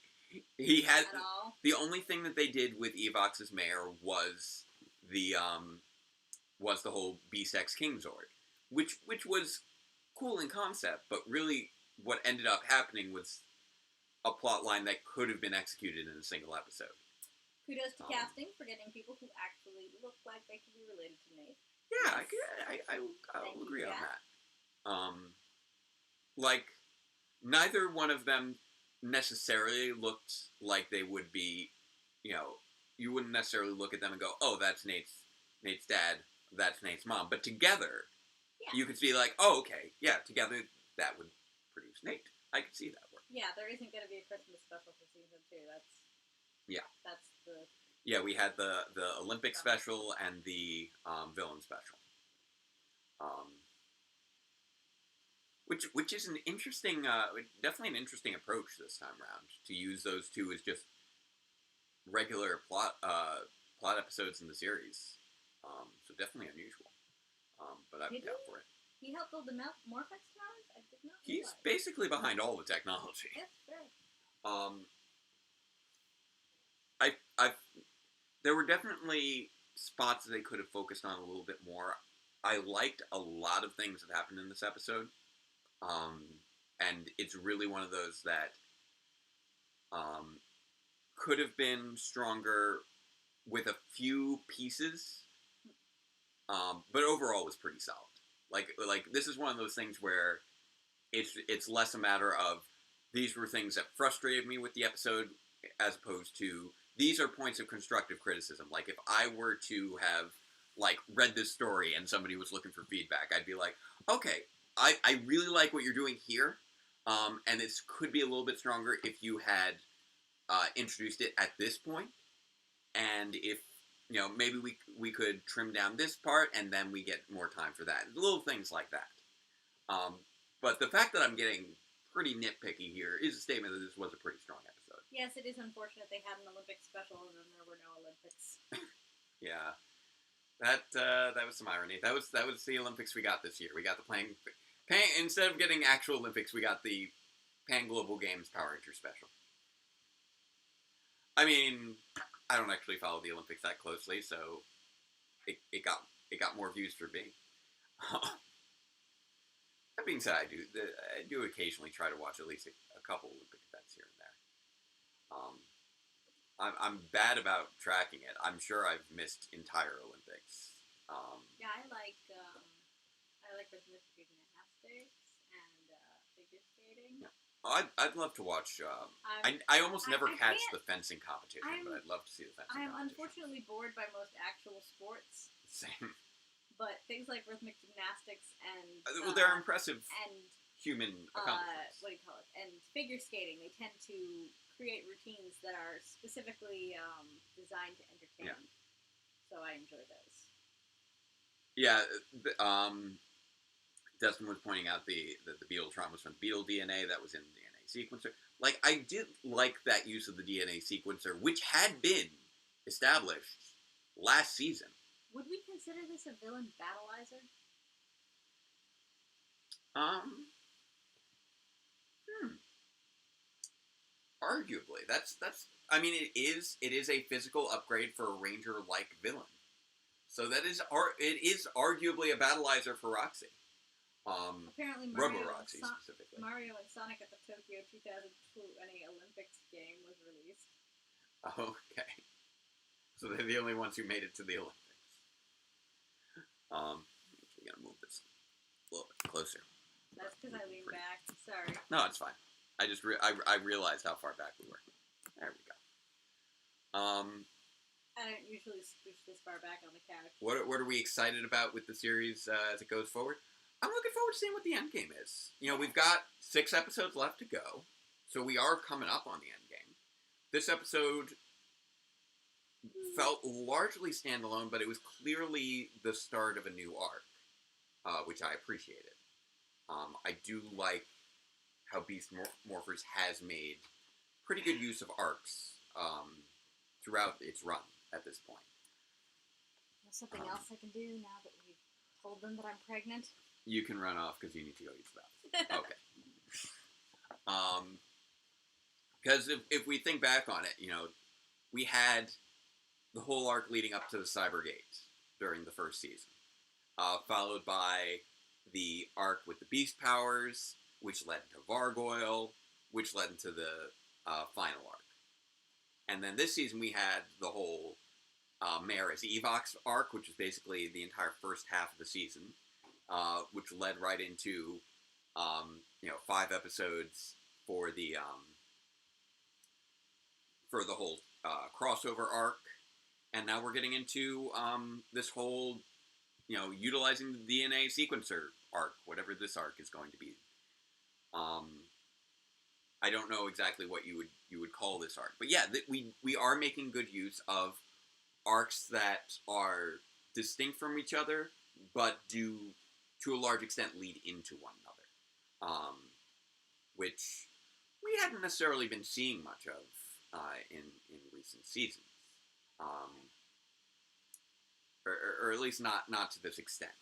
He had at all. the only thing that they did with Evox's mayor was the whole Beast X King Zord, which was cool in concept, but really what ended up happening was a plot line that could have been executed in a single episode. Kudos to casting for getting people who actually look like they could be related to Nate. Yeah, Yes. I'll agree on Jack. that. Like, neither one of them necessarily looked like they would be, you wouldn't necessarily look at them and go, oh, that's Nate's dad, that's Nate's mom. But together, Yeah. you could see like, oh, okay, yeah, together that would produce Nate. I could see that work. Yeah, there isn't going to be a Christmas special for season 2. That's the... Yeah, we had the Olympic special and the villain special. Which is an interesting, definitely an interesting approach this time around, to use those two as just regular plot episodes in the series. So definitely unusual. But I'm down for it. He helped build the Morphing Time? I did not He's realize. basically behind all the technology. Yes, very. There were definitely spots that they could have focused on a little bit more. I liked a lot of things that happened in this episode. And it's really one of those that could have been stronger with a few pieces, but overall was pretty solid. Like this is one of those things where it's less a matter of these were things that frustrated me with the episode, as opposed to these are points of constructive criticism. Like, if I were to have read this story and somebody was looking for feedback, I'd be like, okay, I really like what you're doing here, and this could be a little bit stronger if you had introduced it at this point, and if, maybe we could trim down this part, and then we get more time for that. Little things like that. But the fact that I'm getting pretty nitpicky here is a statement that this was a pretty strong episode. Yes, it is unfortunate they had an Olympic special and then there were no Olympics. Yeah. That was some irony. That was the Olympics we got this year. We got the instead of getting actual Olympics, we got the Pan Global Games Power Rangers special. I mean, I don't actually follow the Olympics that closely, so it got more views for me. That being said, I do occasionally try to watch at least a couple Olympic events here and there. I'm bad about tracking it. I'm sure I've missed entire Olympics. Yeah, I like rhythmic gymnastics and figure skating. Yeah. I'd love to watch. I almost never catch the fencing competition, but I'd love to see the fencing competition. I'm unfortunately bored by most actual sports. Same. But things like rhythmic gymnastics and Well, they're impressive and human accomplishments. what do you call it? And figure skating, they tend to create routines that are specifically designed to entertain. Yeah. So I enjoy those. Yeah, Dustin was pointing out the Beetletron was from Beetle DNA that was in the DNA sequencer. Like, I did like that use of the DNA sequencer, which had been established last season. Would we consider this a villain battleizer? Arguably, that's. I mean, it is a physical upgrade for a ranger-like villain. So that is it is arguably a battleizer for Roxy. Apparently Robo-Roxy specifically. Mario and Sonic at the Tokyo 2020 Olympics game was released. Okay. So they're the only ones who made it to the Olympics. We're gonna move this a little bit closer. That's because I leaned back. Sorry. No, it's fine. I just I realized how far back we were. There we go. I don't usually scooch this far back on the couch. What are we excited about with the series as it goes forward? I'm looking forward to seeing what the end game is. You know, we've got 6 episodes left to go, so we are coming up on the end game. This episode felt largely standalone, but it was clearly the start of a new arc, which I appreciated. I do like how Beast Morphers has made pretty good use of arcs throughout its run at this point. There's something else I can do now that we've told them that I'm pregnant. You can run off because you need to go use the bathroom. Okay. Because if we think back on it, you know, we had the whole arc leading up to the Cyber Gate during the first season, followed by the arc with the Beast powers, which led to Vargoyle, which led into the final arc. And then this season we had the whole Mare as Evox arc, which is basically the entire first half of the season, which led right into 5 episodes for the whole crossover arc, and now we're getting into this whole utilizing the DNA sequencer arc, whatever this arc is going to be. I don't know exactly what you would call this arc, but yeah, we are making good use of arcs that are distinct from each other, but do to a large extent lead into one another, which we hadn't necessarily been seeing much of in recent seasons, or at least not to this extent.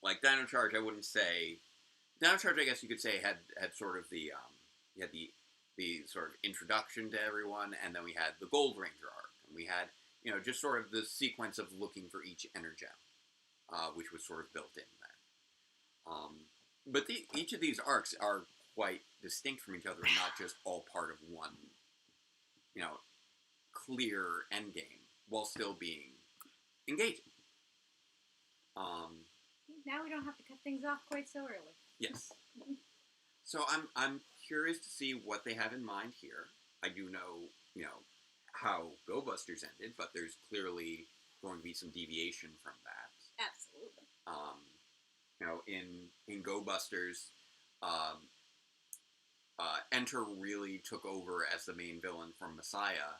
Like Dino Charge, I wouldn't say. Dino Charge, I guess you could say, had sort of the sort of introduction to everyone, and then we had the Gold Ranger arc, and we had just sort of the sequence of looking for each Energem, which was sort of built in there. But each of these arcs are quite distinct from each other, and not just all part of one, clear endgame, while still being engaging. Now we don't have to cut things off quite so early. Yes. So I'm curious to see what they have in mind here. I do know, how Go Busters ended, but there's clearly going to be some deviation from that. Absolutely. In Go Busters, Enter really took over as the main villain from Messiah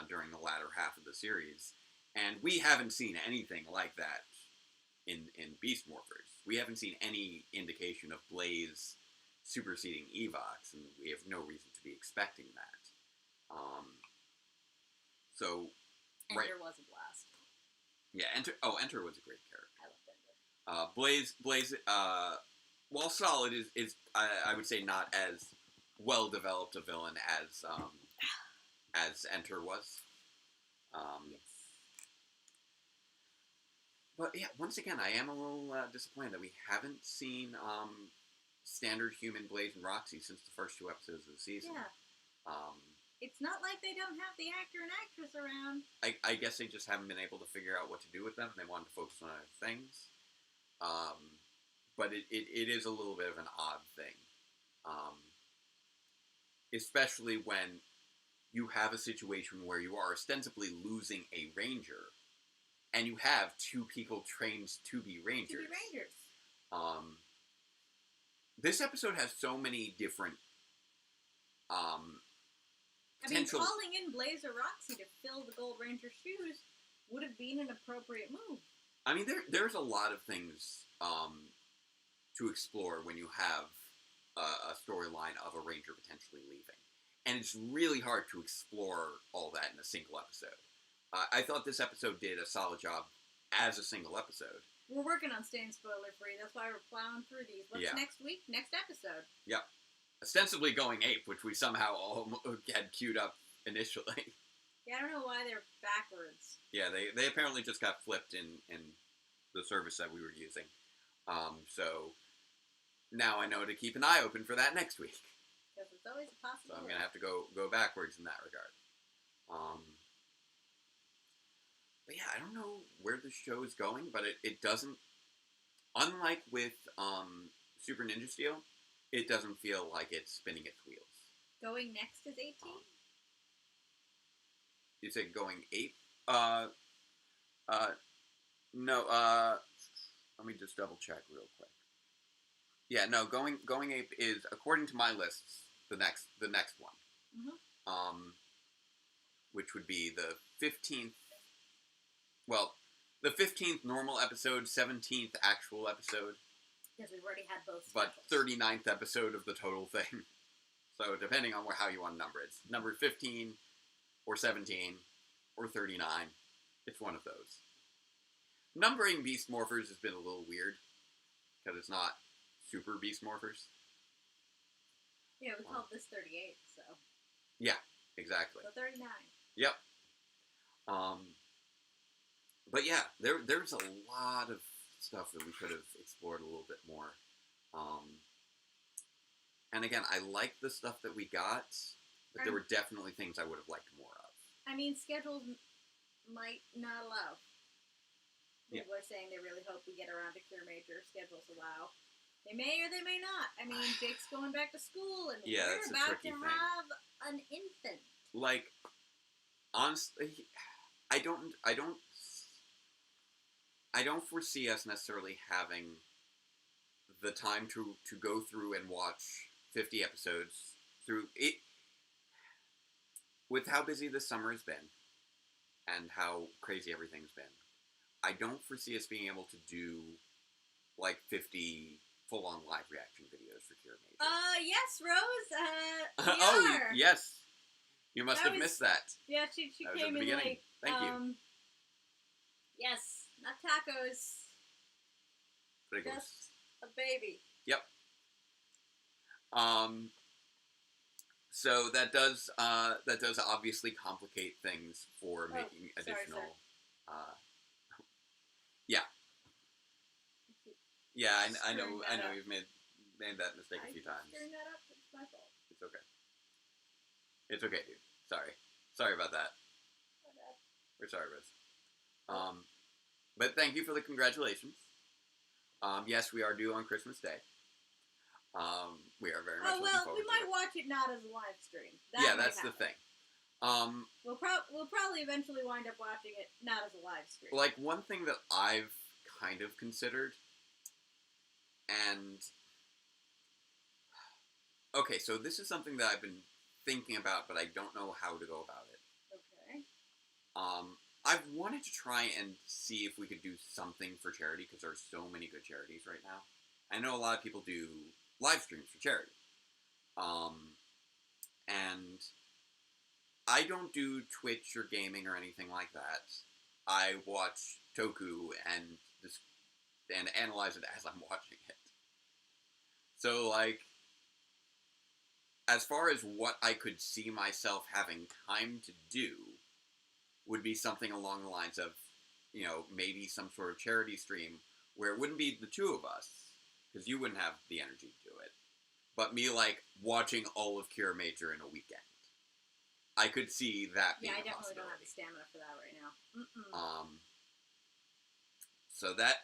during the latter half of the series, and we haven't seen anything like that in Beast Morphers. We haven't seen any indication of Blaze superseding Evox, and we have no reason to be expecting that. Enter was a blast. Yeah, Enter was a great character. I loved Enter. Blaze, while solid, is I would say not as well developed a villain as Enter was. Yes. But yeah, once again, I am a little disappointed that we haven't seen standard human Blaze and Roxy since the first 2 episodes of the season. Yeah. It's not like they don't have the actor and actress around. I guess they just haven't been able to figure out what to do with them. They wanted to focus on other things. But it is a little bit of an odd thing. Especially when you have a situation where you are ostensibly losing a ranger, and you have 2 people trained to be rangers. This episode has so many different potential. Calling in Blaze or Roxy to fill the Gold Ranger shoes would have been an appropriate move. I mean, there's a lot of things to explore when you have a storyline of a ranger potentially leaving, and it's really hard to explore all that in a single episode. I thought this episode did a solid job as a single episode. We're working on staying spoiler-free. That's why we're plowing through these. What's next week? Next episode. Yep. Ostensibly going ape, which we somehow all had queued up initially. Yeah, I don't know why they're backwards. Yeah, they apparently just got flipped in the service that we were using. So now I know to keep an eye open for that next week. Because it's always a So possibility. I'm gonna have to go backwards in that regard. But yeah, I don't know where the show is going, but it doesn't. Unlike with Super Ninja Steel, it doesn't feel like it's spinning its wheels. Going next is 18? You said going ape? No. Let me just double check real quick. Yeah, no. Going ape is, according to my lists, the next one. Mm-hmm. Which would be the 15th. Well, the 15th normal episode, 17th actual episode, Because we've already had both but specials. 39th episode of the total thing. So depending on how you want to number it, it's number 15 or 17 or 39. It's one of those. Numbering Beast Morphers has been a little weird because it's not Super Beast Morphers. Yeah, we called this 38, so. Yeah, exactly. So 39. Yep. But yeah, there's a lot of stuff that we could have explored a little bit more. And again, I like the stuff that we got, but there were definitely things I would have liked more of. I mean, schedules might not allow. Yeah. People are saying they really hope we get around to Cure Major. Schedules allow. They may or they may not. I mean, Jake's going back to school, and Yeah, we're that's a about to tricky thing. have an infant. Like, honestly, I don't foresee us necessarily having the time to go through and watch 50 episodes through it. With how busy this summer has been and how crazy everything's been, I don't foresee us being able to do like 50 full-on live reaction videos for Cure Major. Yes, Rose. We Oh, are. yes. You must That have was- missed that. Yeah, she That was came at the in beginning. late. Thank you. Yes, not tacos, Pretty good. just a baby. Yep. So that does obviously complicate things for making sorry, additional. Yeah, I know you've made that mistake a few times. Stirring that up. It's my fault. It's okay. It's okay, dude. Sorry about that. My bad. We're sorry, Rose. But thank you for the congratulations. Yes, we are due on Christmas Day. We are very much Oh looking well, forward we to might it. watch it not as a live stream. Yeah, that's the thing. We'll probably eventually wind up watching it not as a live stream. Like, one thing that I've kind of considered, and okay, so this is something that I've been thinking about, but I don't know how to go about it. Okay. I've wanted to try and see if we could do something for charity, because there are so many good charities right now. I know a lot of people do live streams for charity. And I don't do Twitch or gaming or anything like that. I watch Toku and analyze it as I'm watching it. So, like, as far as what I could see myself having time to do would be something along the lines of, maybe some sort of charity stream where it wouldn't be the two of us, because you wouldn't have the energy to do it, but me, like, watching all of Cure Major in a weekend. I could see that being Yeah, I a definitely don't have possibility. the stamina for that right now. So that,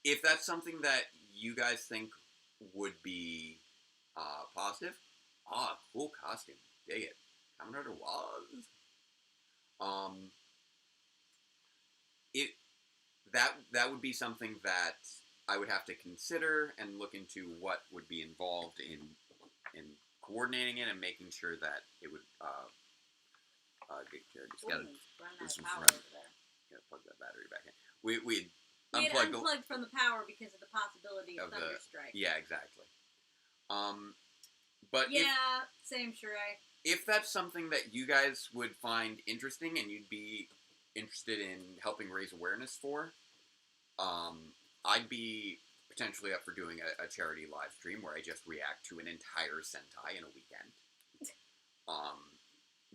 if that's something that you guys think would be positive, cool costume, dig it. Kamen Rider was. That would be something that I would have to consider and look into what would be involved in coordinating it and making sure that it would get clear. Just gotta Run out this of one's power running. over there. gotta plug that battery back in. We We had unplugged unplugged from the power because of the possibility of Of the- thunderstrike. yeah, exactly. But Yeah, same Shrek. if that's something that you guys would find interesting and you'd be interested in helping raise awareness for, I'd be potentially up for doing a charity live stream where I just react to an entire Sentai in a weekend.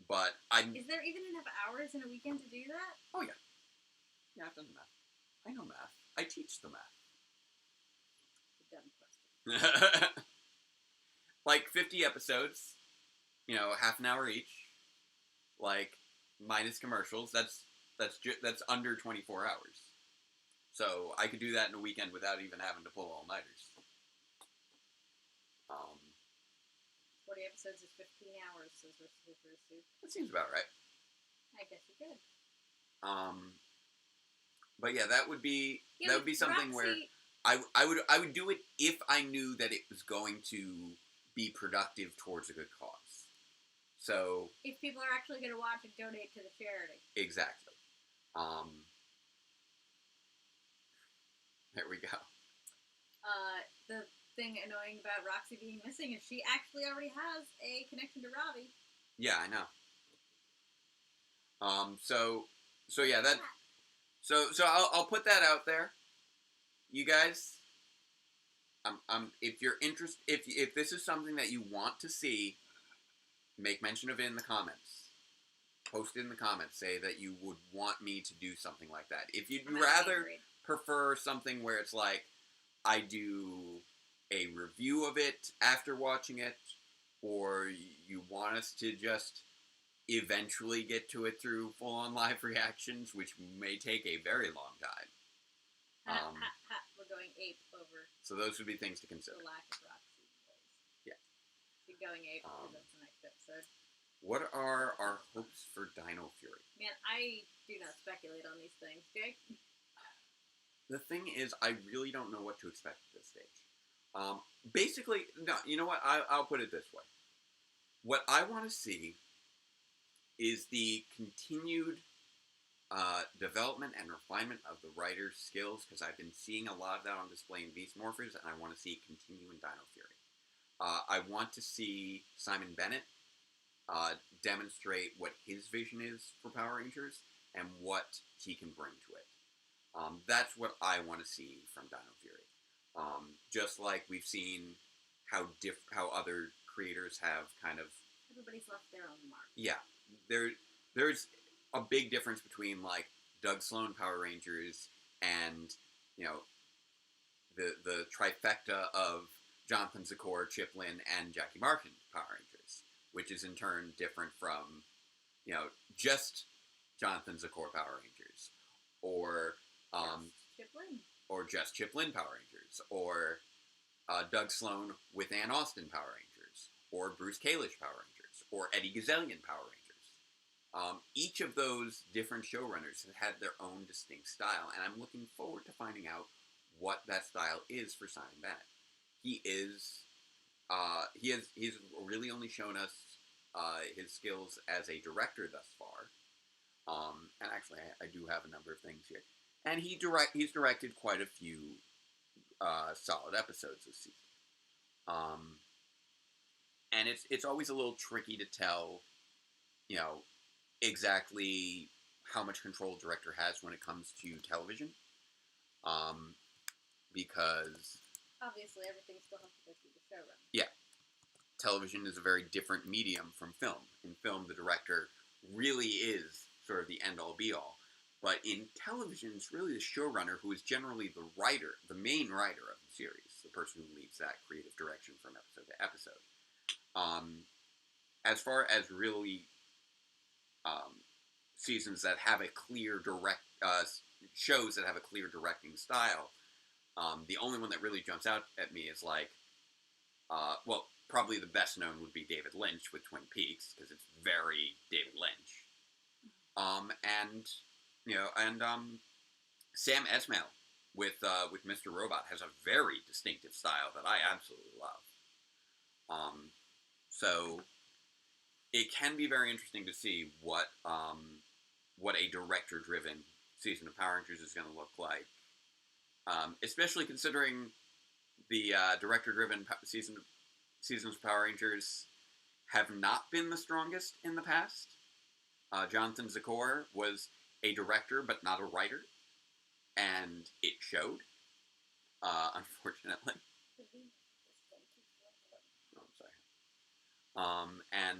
But I'm... Is there even enough hours in a weekend to do that? Oh, yeah. Yeah, I've done the math. I know math. I teach the math. Dumb question. Like 50 episodes, half an hour each, like minus commercials. That's under 24 hours. So I could do that in a weekend without even having to pull all-nighters. 40 episodes is 15 hours, says Risu. That seems about right. I guess you could. But yeah, that would be something Roxy, where I would do it if I knew that it was going to be productive towards a good cause. So if people are actually going to watch and donate to the charity. Exactly. There we go. The thing annoying about Roxy being missing is she actually already has a connection to Robbie. Yeah, I know. So yeah, that. So I'll put that out there. You guys, if you're interested, if this is something that you want to see, make mention of it in the comments. Post it in the comments. Say that you would want me to do something like that. If you'd rather prefer something where it's like I do a review of it after watching it, or you want us to just eventually get to it through full-on live reactions, which may take a very long time. We're going ape over. So those would be things to consider. The lack of Roxy voice. Yeah. Keep going ape. That's the next episode. What are our hopes for Dino Fury? Man, I do not speculate on these things. Jake? The thing is, I really don't know what to expect at this stage. Basically, no, you know what? I'll put it this way. What I want to see is the continued development and refinement of the writer's skills, because I've been seeing a lot of that on display in Beast Morphers, and I want to see it continue in Dino Fury. I want to see Simon Bennett demonstrate what his vision is for Power Rangers and what he can bring to it. That's what I want to see from Dino Fury. Just like we've seen how other creators have kind of... Everybody's left their own mark. Yeah. There's a big difference between, like, Doug Sloan Power Rangers and, the trifecta of Jonathan Zakor, Chip Lynn, and Jackie Martin Power Rangers, which is in turn different from, just Jonathan Zakor Power Rangers, or Chip Lynn. Or just Chip Lynn Power Rangers, or Doug Sloan with Ann Austin Power Rangers, or Bruce Kalish Power Rangers, or Eddie Gazelian Power Rangers. Each of those different showrunners have had their own distinct style, and I'm looking forward to finding out what that style is for Simon Bennett. He's really only shown us his skills as a director thus far. And actually, I do have a number of things here. And he's directed quite a few solid episodes this season. And it's always a little tricky to tell, exactly how much control a director has when it comes to television. Because... obviously, everything still has to go through the showrunner. Yeah. Television is a very different medium from film. In film, the director really is sort of the end-all, be-all. But in television, it's really the showrunner who is generally the writer, the main writer of the series, the person who leads that creative direction from episode to episode. As far as really seasons that have a clear shows that have a clear directing style, the only one that really jumps out at me is like, probably the best known would be David Lynch with Twin Peaks, because it's very David Lynch. Sam Esmail with Mr. Robot has a very distinctive style that I absolutely love. So it can be very interesting to see what a director-driven season of Power Rangers is going to look like, especially considering the director-driven seasons of Power Rangers have not been the strongest in the past. Jonathan Zakor was a director, but not a writer, and it showed, unfortunately. Oh, I'm sorry.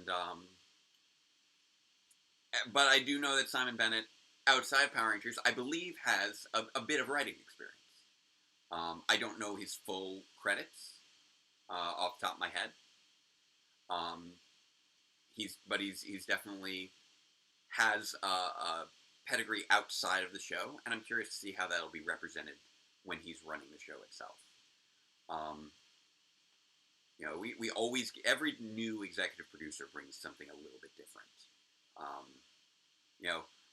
but I do know that Simon Bennett, outside Power Rangers, I believe has a bit of writing experience. I don't know his full credits off the top of my head. He's definitely has a pedigree outside of the show, and I'm curious to see how that'll be represented when he's running the show itself. We always, every new executive producer brings something a little bit different.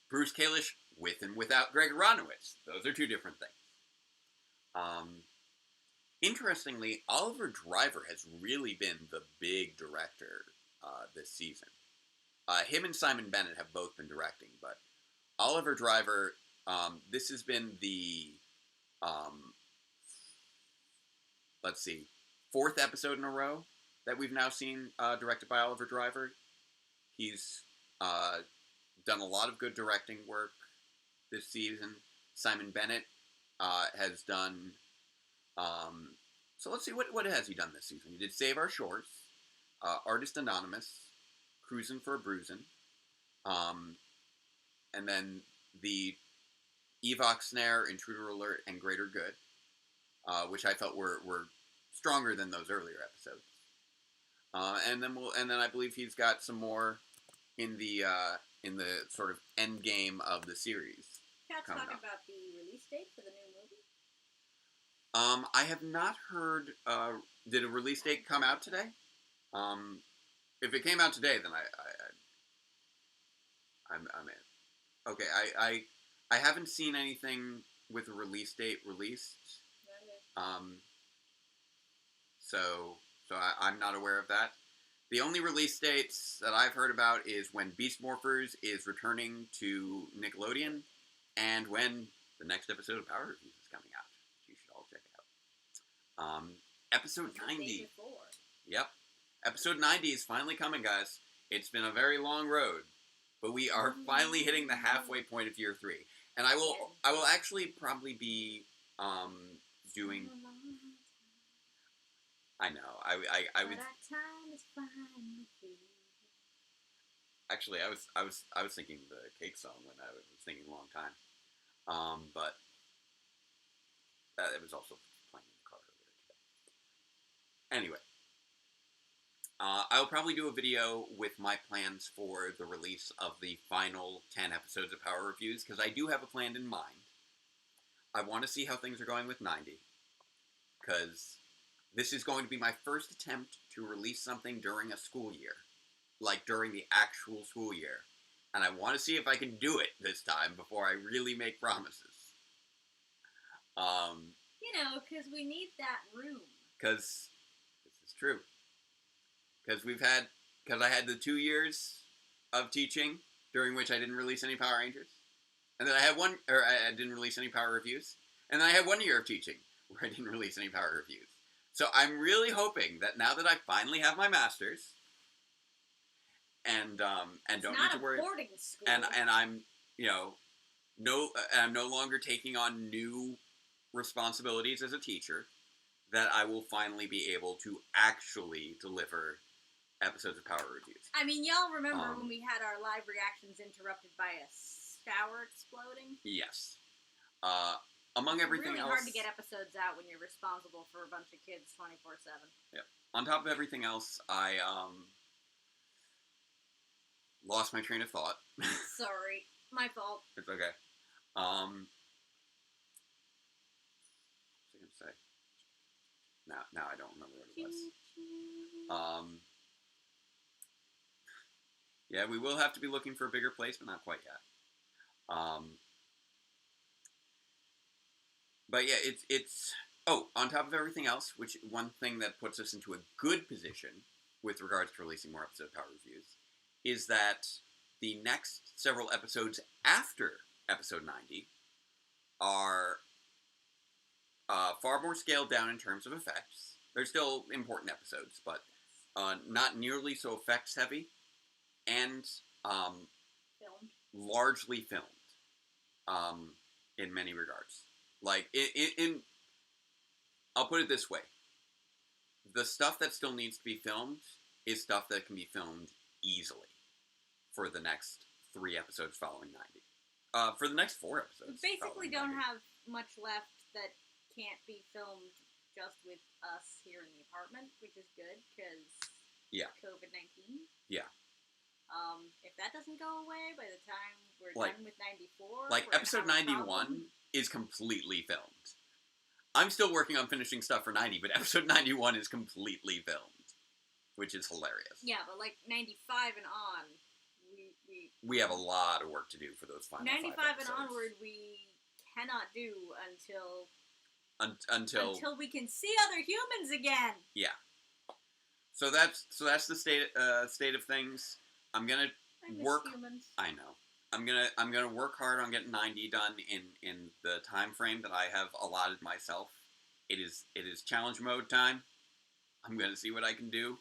Bruce Kalish with and without Greg Aronowitz. Those are two different things. Interestingly, Oliver Driver has really been the big director this season. Him and Simon Bennett have both been directing, but Oliver Driver, this has been the, fourth episode in a row that we've now seen directed by Oliver Driver. He's done a lot of good directing work this season. Simon Bennett has done... so let's see, what has he done this season? He did Save Our Shores, Artist Anonymous, Cruisin' for a Bruisin', and then the Evox Snare, Intruder Alert, and Greater Good, which I felt were stronger than those earlier episodes. And then I believe he's got some more in the sort of end game of the series. Can I talk about the release date for the new movie? I have not heard. Did a release date come out today? If it came out today, then I'm in. Okay, I haven't seen anything with a release date released. So I'm not aware of that. The only release dates that I've heard about is when Beast Morphers is returning to Nickelodeon, and when the next episode of Power Reviews is coming out. You should all check it out. Episode 90. Yep. Episode 90 is finally coming, guys. It's been a very long road, but we are finally hitting the halfway point of year 3. And I will actually probably be doing... I know. I would. Actually, I was thinking the Cake song when I was thinking a long time. But it was also playing in the car earlier today. Anyway, I'll probably do a video with my plans for the release of the final 10 episodes of Power Reviews, because I do have a plan in mind. I want to see how things are going with 90, because this is going to be my first attempt to release something during a school year. Like, during the actual school year. And I want to see if I can do it this time before I really make promises. Because we need that room. Because, this is true. Because I had the 2 years of teaching, during which I didn't release any Power Rangers. And then I didn't release any Power Reviews. And then I had 1 year of teaching, where I didn't release any Power Reviews. So I'm really hoping that now that I finally have my master's, and don't need to worry, boarding school. and I'm I'm no longer taking on new responsibilities as a teacher, that I will finally be able to actually deliver episodes of Power Reviews. I mean, y'all remember when we had our live reactions interrupted by a shower exploding? Yes. Among everything else... It's really else... hard to get episodes out when you're responsible for a bunch of kids 24/7. Yeah. On top of everything else, I, lost my train of thought. Sorry. My fault. It's okay. What was I going to say? Now I don't remember what it was. Yeah, we will have to be looking for a bigger place, but not quite yet. But yeah, it's on top of everything else, which one thing that puts us into a good position with regards to releasing more episodes of Power Reviews is that the next several episodes after episode 90 are far more scaled down in terms of effects. They're still important episodes, but not nearly so effects heavy, and largely filmed in many regards. Like, I'll put it this way. The stuff that still needs to be filmed is stuff that can be filmed easily for the next 3 episodes following 90. For the next 4 episodes. We basically following don't 90. have much left that can't be filmed just with us here in the apartment, which is good because Yeah. COVID-19. Yeah. If that doesn't go away by the time we're Like- done with 94, Like, we're gonna episode have a 91 problem. is completely filmed. I'm still working on finishing stuff for 90, but episode 91 is completely filmed, which is hilarious. Yeah, but like 95 and on, We have a lot of work to do for those final 95 5 and episodes. onward we cannot do until Until we can see other humans again. so that's the state of things. I'm gonna I miss work. humans. I know. I'm gonna work hard on getting 90 done in the time frame that I have allotted myself. It is challenge mode time. I'm gonna see what I can do.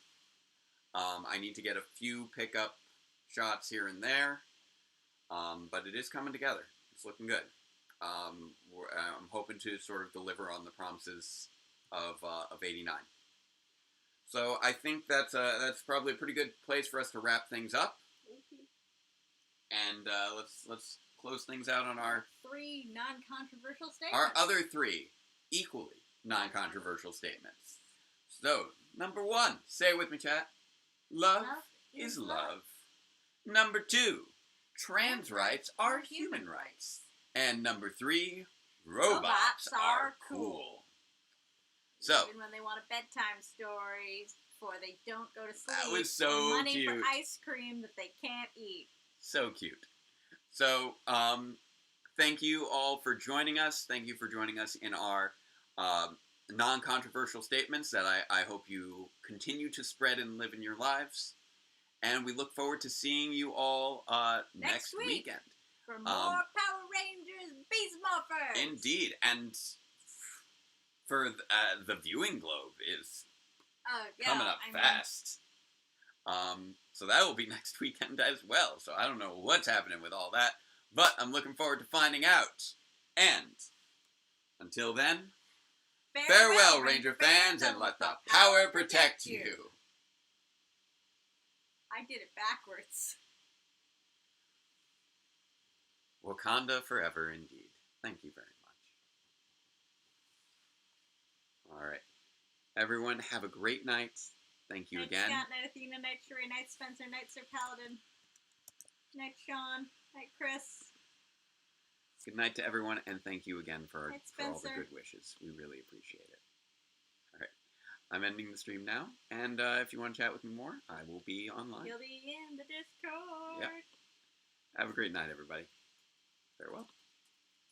I need to get a few pickup shots here and there, but it is coming together. It's looking good. I'm hoping to sort of deliver on the promises of 89. So I think that's probably a pretty good place for us to wrap things up. Okay. And let's close things out on our 3 non-controversial statements. our other 3 equally non-controversial statements. So, number 1, say it with me, chat. Love is love. Number 2, trans rights are human rights. And number 3, robots are cool. So, Even when they want a bedtime story before they don't go to sleep. That was so and money cute. for ice cream that they can't eat. so cute. So, thank you all for joining us. Thank you for joining us in our non-controversial statements that I hope you continue to spread and live in your lives. And we look forward to seeing you all next week. weekend. For more Power Rangers Beast Morphers. Indeed. And for the viewing globe is coming up fast. So that will be next weekend as well. So I don't know what's happening with all that, but I'm looking forward to finding out. And until then, farewell, Ranger fans, and let the power protect you. I did it backwards. Wakanda forever, indeed. Thank you very much. All right. Everyone, have a great night. Thank you Night again. Scott, night Athena, night Sheree, night Spencer, night Sir Paladin, night Sean, night Chris. Good night to everyone, and thank you again for all the Spencer. good wishes. We really appreciate it. All right. I'm ending the stream now, and if you want to chat with me more, I will be online. You'll be in the Discord. Yep. Have a great night, everybody. Farewell.